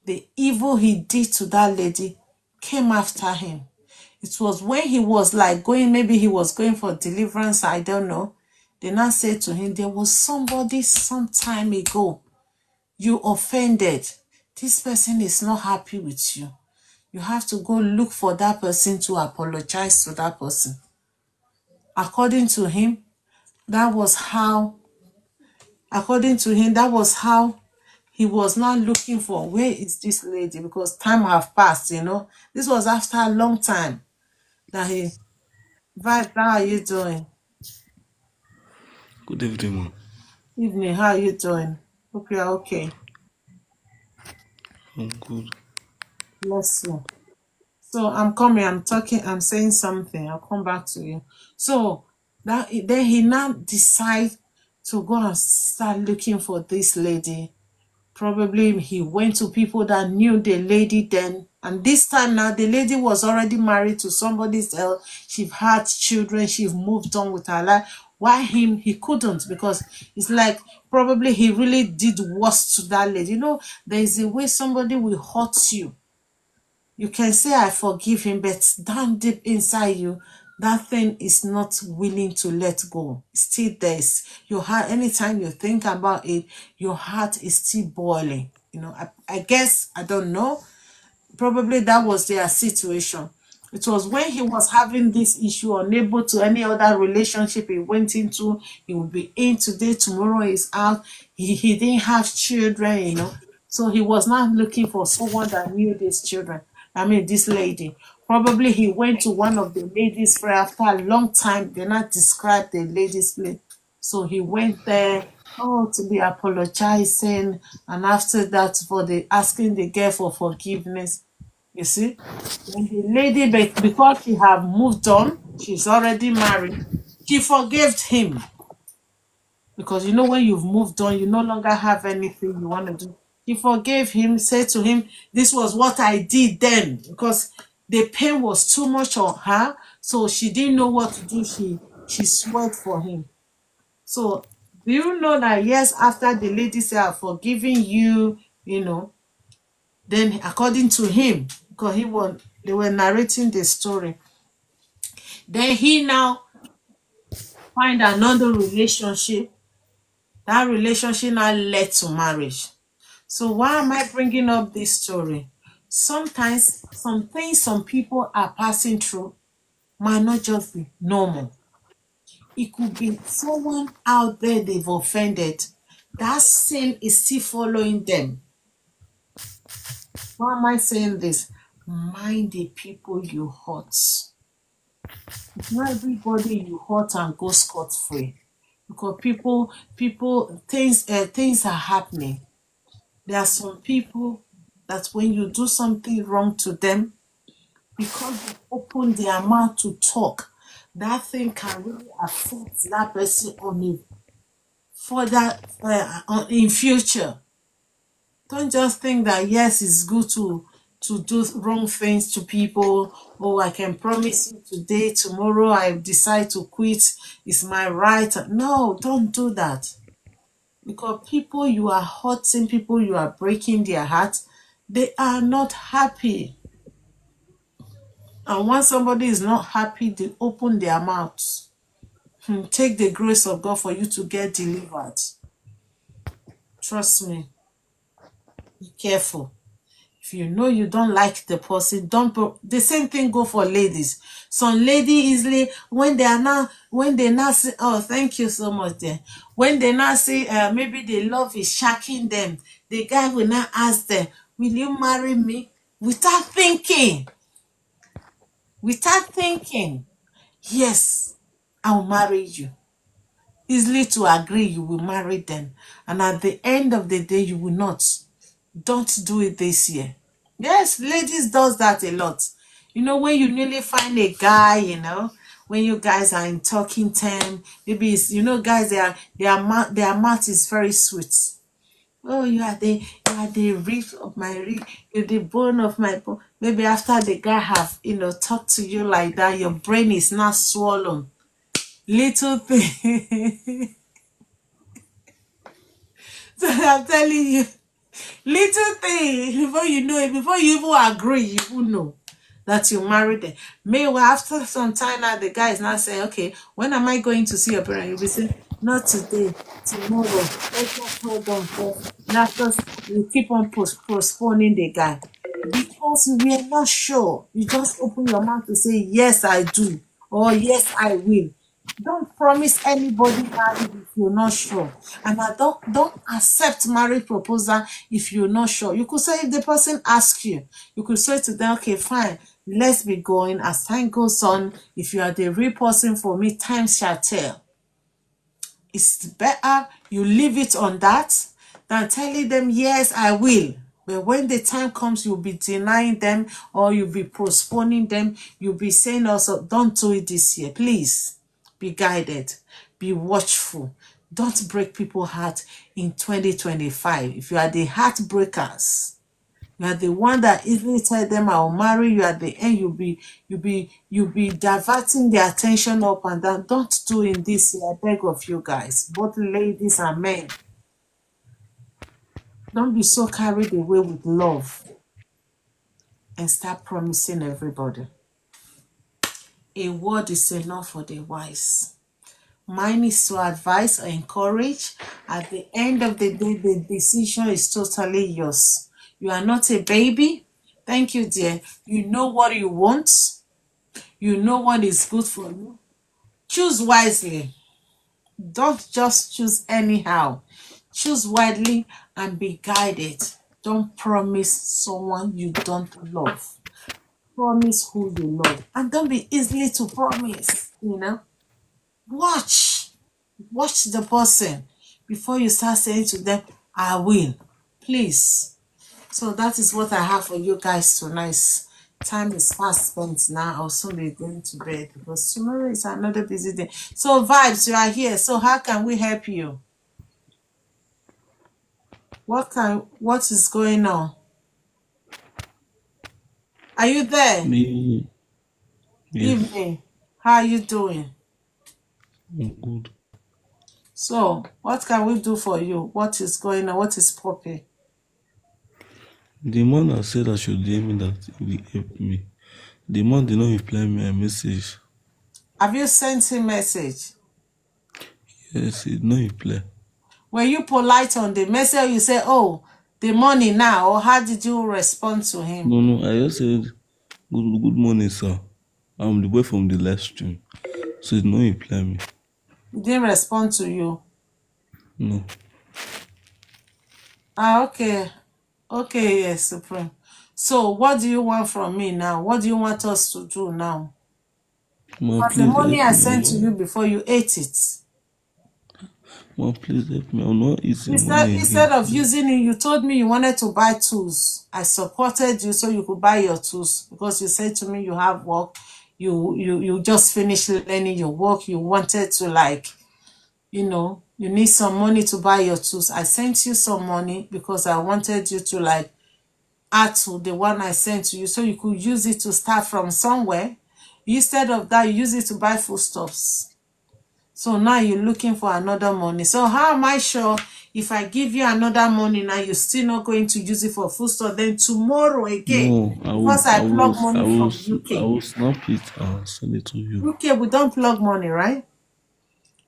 the evil he did to that lady, came after him. It was when he was like going, maybe he was going for deliverance, I don't know. They now said to him, there was somebody some time ago you offended. This person is not happy with you. You have to go look for that person to apologize to that person. According to him, that was how he was not looking for, where is this lady? Because time have passed, you know. This was after a long time that he, Vibe, how are you doing? Good evening, ma'am. Evening, how are you doing? Hope you are okay. I'm good. Bless you. So I'm coming, I'm talking, I'm saying something. I'll come back to you. So that then he now decide to go and start looking for this lady. Probably he went to people that knew the lady then. And this time now, the lady was already married to somebody else. She had children. She moved on with her life. Why him? He couldn't, because it's like probably he really did worse to that lady. You know, there is a way somebody will hurt you. You can say, I forgive him, but down deep inside you, that thing is not willing to let go. Still there. Your heart, anytime you think about it, your heart is still boiling. You know, I guess, I don't know. Probably that was their situation. It was when he was having this issue, unable to any other relationship he went into. He would be in today, tomorrow is out. He didn't have children, So he was not looking for someone that knew these children. I mean, this lady. Probably he went to one of the ladies' for after a long time. They not describe the lady's place. So he went there, to be apologizing, and after that, for the asking the girl for forgiveness. You see, when the lady, because she have moved on, she's already married, she forgave him. Because when you've moved on, you no longer have anything you want to do. She forgave him, said to him, this was what I did then. Because the pain was too much on her, so she didn't know what to do. She sweat for him. So do you know that yes, after the lady said, I've forgiven you, then according to him, because they were narrating the story, then he now find another relationship. That relationship now led to marriage. So why am I bringing up this story? Sometimes some things some people are passing through might not just be normal. It could be someone out there they've offended. That sin is still following them. Why am I saying this? Mind the people you hurt. Not everybody you hurt and go scot-free. Because things are happening. There are some people that when you do something wrong to them, because you open their mouth to talk, that thing can really affect that person on it further in future. Don't just think that yes, it's good to do wrong things to people. Oh, I can promise you today, tomorrow I decide to quit. It's my right. No, don't do that. Because people you are hurting, people you are breaking their hearts, they are not happy. And once somebody is not happy, they open their mouths. Take the grace of God for you to get delivered. Trust me. Be careful. If you know you don't like the person, the same thing go for ladies. Some lady easily, when they now see, oh, thank you so much there. When they now see, maybe the love is shocking them, the guy will now ask them, will you marry me? Without thinking. Yes, I'll marry you. Easily to agree, you will marry them. And at the end of the day, you will not. Don't do it this year. Yes, ladies does that a lot. When you nearly find a guy, when you guys are in talking time, maybe it's, guys, their mouth is very sweet. Oh, you are the rib of my rib, you're the bone of my bone. Maybe after the guy have, talked to you like that, your brain is not swollen. Little thing. So I'm telling you, little thing, before you know it, before you even agree, you will know that you married them. Meanwhile, after some time now, the guy is now saying, okay, when am I going to see your parents? You'll be saying, not today, tomorrow. Let's just hold on first. Now, first, you keep on postponing the guy. Because we are not sure. You just open your mouth to say, yes, I do. Or yes, I will. Don't promise anybody marriage if you're not sure. And don't accept marriage proposal if you're not sure. You could say, if the person asks you, you could say to them, okay, fine, let's be going. As time goes on, if you are the real person for me, time shall tell. It's better you leave it on that than telling them, yes, I will. But when the time comes, you'll be denying them or you'll be postponing them. You'll be saying also, don't do it this year, please. Be guided. Be watchful. Don't break people's heart in 2025. If you are the heartbreakers, you are the one that easily tell them I'll marry you, at the end you'll be diverting their attention up and down. Don't do in this year. I beg of you guys, both ladies and men. Don't be so carried away with love and start promising everybody. A word is enough for the wise. Mine is to advise or encourage. At the end of the day, the decision is totally yours. You are not a baby. Thank you, dear. You know what you want. You know what is good for you. Choose wisely. Don't just choose anyhow. Choose wisely and be guided. Don't promise someone you don't love. Promise who you love. And don't be easily to promise, Watch the person before you start saying to them, I will. Please. So that is what I have for you guys tonight. Time is fast spent now. I'll soon be going to bed because tomorrow is another busy day. So Vibes, you are here. So how can we help you? What is going on? Are you there? Me. Yes. Evening. How are you doing? I'm good. So what can we do for you? What is going on? What is popping? The man that said I should DM me that he will help me. The man did not reply me a message. Have you sent him message? Yes, he did not reply. Were you polite on the message? You say, oh, the money now, or how did you respond to him? No, I just said, good morning, sir. I'm the boy from the live stream. So he did not reply me. He didn't respond to you? No. Okay. Okay, yes, Supreme. So what do you want from me now? What do you want us to do now? Ma, The money I help me. sent to you before you ate it. Ma, please help me. I'm not eating money Instead again. of using it, you told me you wanted to buy tools. I supported you so you could buy your tools because you said to me you have work. You just finished learning your work. You wanted to you need some money to buy your tools. I sent you some money because I wanted you to add to the one I sent to you so you could use it to start from somewhere. Instead of that, you use it to buy foodstuffs. So now you're looking for another money. So how am I sure if I give you another money now, you're still not going to use it for foodstuff? Then tomorrow again, No, because I plug money from I will UK. snap it and send it to you. UK, we don't plug money, right?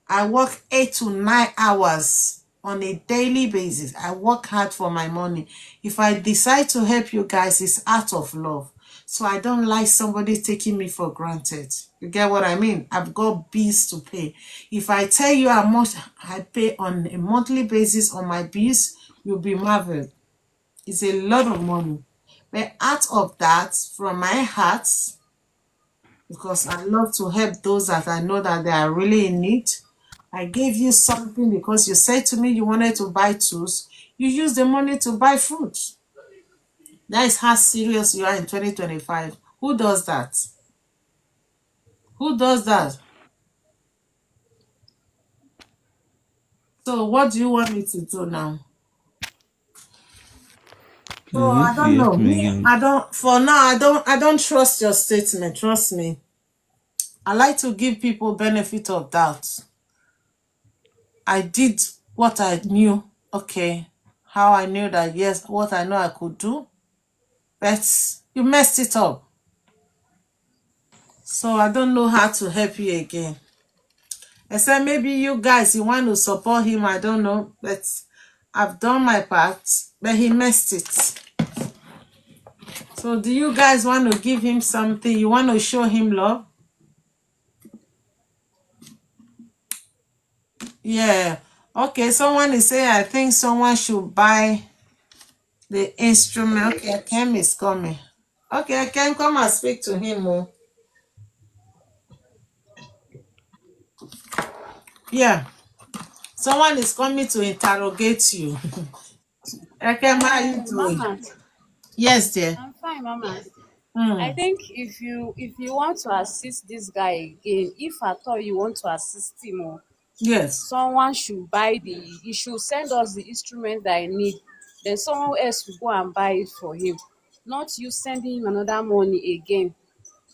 I work 8 to 9 hours on a daily basis. I work hard for my money. If I decide to help you guys, it's out of love. So I don't like somebody taking me for granted. You get what I mean? I've got bills to pay. If I tell you how much I pay on a monthly basis on my bills, you'll be marveled. It's a lot of money. But out of that, from my heart, because I love to help those that I know that they are really in need, I gave you something because you said to me you wanted to buy tools. You use the money to buy food. That is how serious you are in 2025. Who does that? Who does that? So what do you want me to do now? So I don't know. I don't trust your statement. Trust me. I like to give people benefit of doubt. I did what I knew. Okay. How I knew that, yes, what I know I could do. But you messed it up. So I don't know how to help you again. Except maybe you guys, you want to support him. I don't know. But I've done my part. But he messed it. So do you guys want to give him something? You want to show him love? Yeah. Okay, someone is saying, I think someone should buy the instrument. Okay, Kem is coming. Okay, Kem, come and speak to him. Oh. Yeah. Someone is coming to interrogate you. Okay, how are you doing? Mama, Yes, dear. I'm fine, Mama. I think if you want to assist this guy again, if at all you want to assist him, Yes. someone should he should send us the instrument that I need. Then someone else will go and buy it for him. Not you sending him another money again.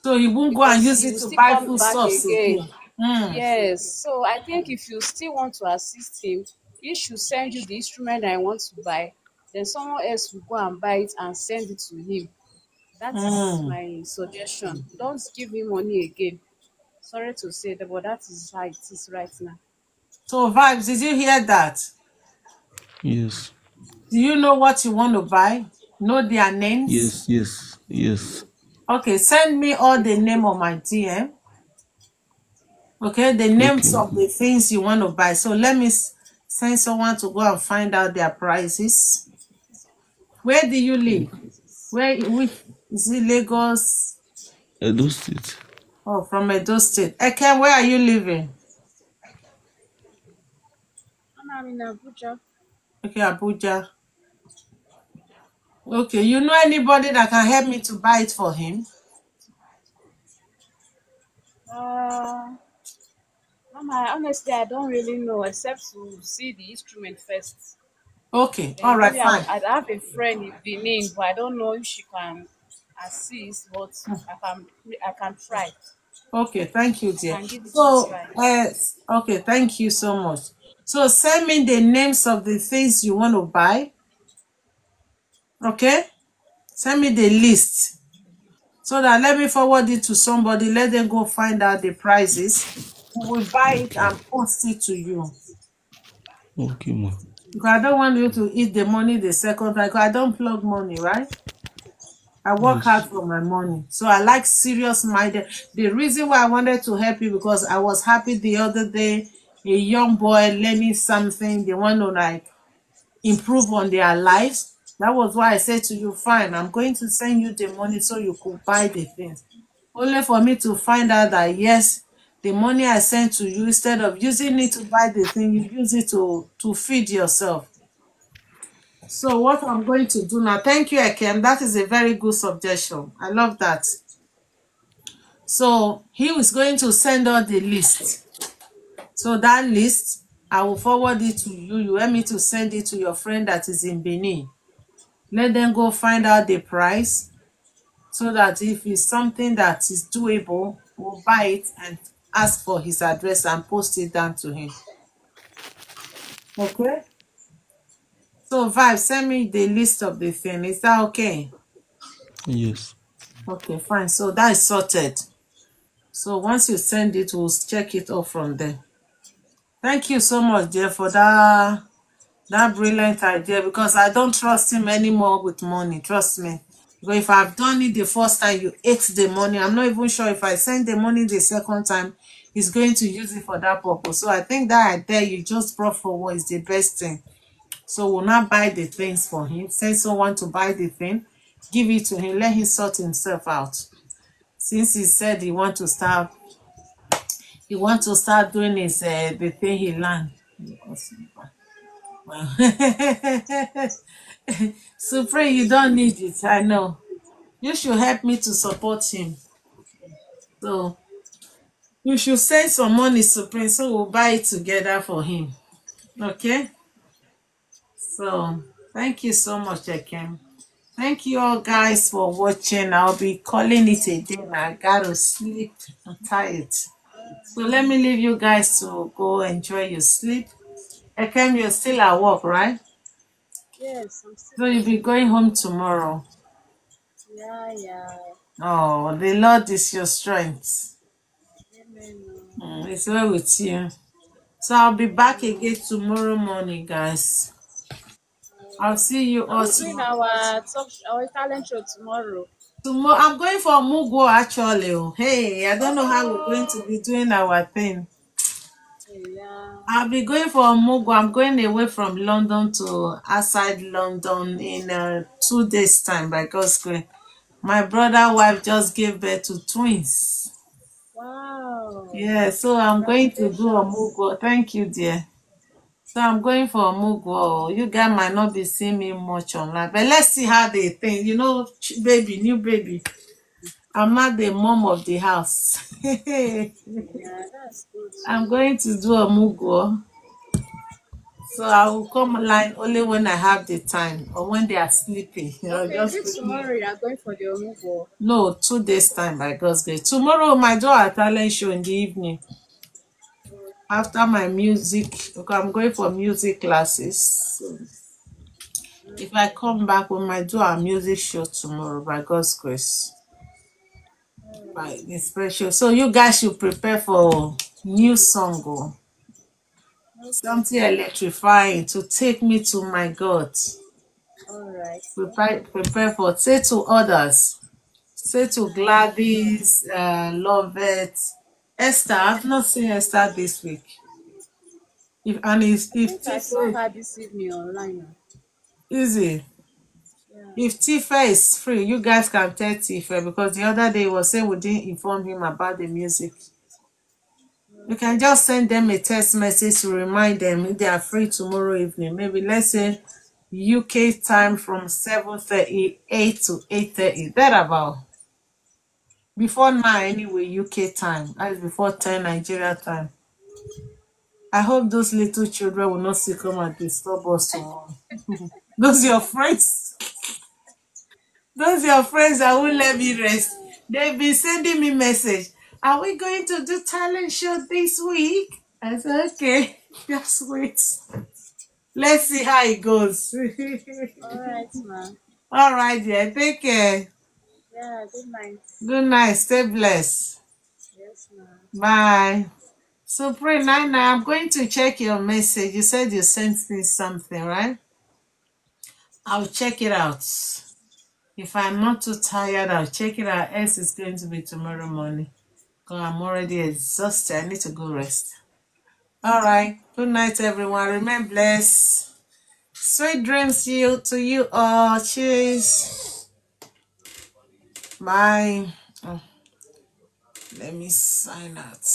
So he won't go and Because use he it will to still buy come food back stuffs again. again. Yes. So I think if you still want to assist him, he should send you the instrument that I want to buy. Then someone else will go and buy it and send it to him. That is my suggestion. Don't give him money again. Sorry to say that, but that is how it is right now. So Vibes, did you hear that? Yes. Do you know what you want to buy? Know their names? Yes. Okay, send me all the name of my DM. Okay, the names Okay. of the things you want to buy. So let me send someone to go and find out their prices. Where do you live? Which is it, Lagos? Edo State. Oh, from Edo State. Eken, where are you living? I'm in Abuja. Okay, Abuja. Okay, you know anybody that can help me to buy it for him? Uh, Mama, honestly, I don't really know except to see the instrument first. Okay, all Then right, maybe fine. I'd have a friend in Benin, but I don't know if she can assist. But I can try. Okay, thank you, I dear. can give it a So, try. okay, thank you so much. So send me the names of the things you want to buy. Okay, send me the list so that let me forward it to somebody. Let them go find out the prices. We will buy it and post it to you. Okay, ma. Because I don't want you to eat the money the second time. Because I don't plug money, right? I work hard Yes. for my money. So I like serious minded. The reason why I wanted to help you because I was happy the other day, a young boy learning something, they want to like improve on their lives. That was why I said to you, fine, I'm going to send you the money so you could buy the things. Only for me to find out that yes, the money I sent to you, instead of using it to buy the thing, you use it to feed yourself. So what I'm going to do now, thank you, Ekem. That is a very good suggestion. I love that. So he was going to send out the list. So that list, I will forward it to you. You want me to send it to your friend that is in Benin. Let them go find out the price so that if it's something that is doable, we'll buy it and ask for his address and post it down to him. Okay? So Vibe, send me the list of the thing. Is that okay? Yes. Okay, fine. So that is sorted. So once you send it, we'll check it off from there. Thank you so much, dear, for that brilliant idea because I don't trust him anymore with money. Trust me. Because if I've done it the first time, you ate the money. I'm not even sure if I send the money the second time, he's going to use it for that purpose. So I think that idea you just brought forward is the best thing. So we'll not buy the things for him. Send someone to buy the thing, give it to him, let him sort himself out. Since he said he want to start doing his the thing he learned. Well, Supreme, you don't need it. I know. You should help me to support him. So you should send some money, Supreme, so we'll buy it together for him. Okay? So thank you so much, Ekem. Thank you all guys for watching. I'll be calling it a day now. I gotta sleep. I'm tired. So let me leave you guys to go enjoy your sleep. Ekem, you're still at work, right? Yes, I'm still So at you'll be work. going home tomorrow. Yeah, yeah. Oh, the Lord is your strength. Amen. It's well with you. So I'll be back Amen. again tomorrow morning, guys. I'll see you Are all we doing tomorrow. our talent show tomorrow? Tomorrow, I'm going for Mugo actually. Oh. Hey, I don't know how we're going to Oh, be doing our thing. yeah. I'll be going for Mugo. I'm going away from London to outside London in 2 days' time by God's grace. My brother wife just gave birth to twins. Wow. Yeah, so I'm going to do a Congratulations. Mugo. Thank you, dear. So I'm going for a Mugo. You guys might not be seeing me much online, but let's see how they think. You know, baby, new baby. I'm not the mom of the house. Yeah, that's good. I'm going to do a Mugo. So I will come online only when I have the time or when they are sleeping. You know, Okay, is just it quickly. tomorrow you are going for the Omugo? No, 2 days time by God's grace. Tomorrow my do a talent show in the evening after my music because I'm going for music classes. So if I come back, we might do our music show tomorrow by God's grace. By the special. So you guys should prepare for new song. Oh. Okay. Something electrifying to take me to my God. All right. Prepare for say to others. Say to Gladys, Lovett, Esther. I've not seen Esther this week. I If think I saw Tifa her this evening online now. easy. Yeah. If Tifa is free, you guys can tell Tifa because the other day he was saying we didn't inform him about the music. You can just send them a text message to remind them if they are free tomorrow evening. Maybe let's say UK time from 7:38 to 8:30. That about before 9 anyway, UK time. That is before 10 Nigeria time. I hope those little children will not still come and disturb us tomorrow. Those your friends. Those your friends that won't let me rest. They've been sending me message. Are we going to do talent show this week? I said, okay, just wait. Let's see how it goes. All right, ma. All right, yeah. Take care. Yeah, good night. Good night. Stay blessed. Yes, ma. Bye. So, pray Nina, I'm going to check your message. You said you sent me something, right? I'll check it out. If I'm not too tired, I'll check it out. Else it's going to be tomorrow morning. Because I'm already exhausted. I need to go rest. All right. Good night, everyone. Remain blessed. Sweet dreams to you all. Cheers. Bye. Oh, let me sign out.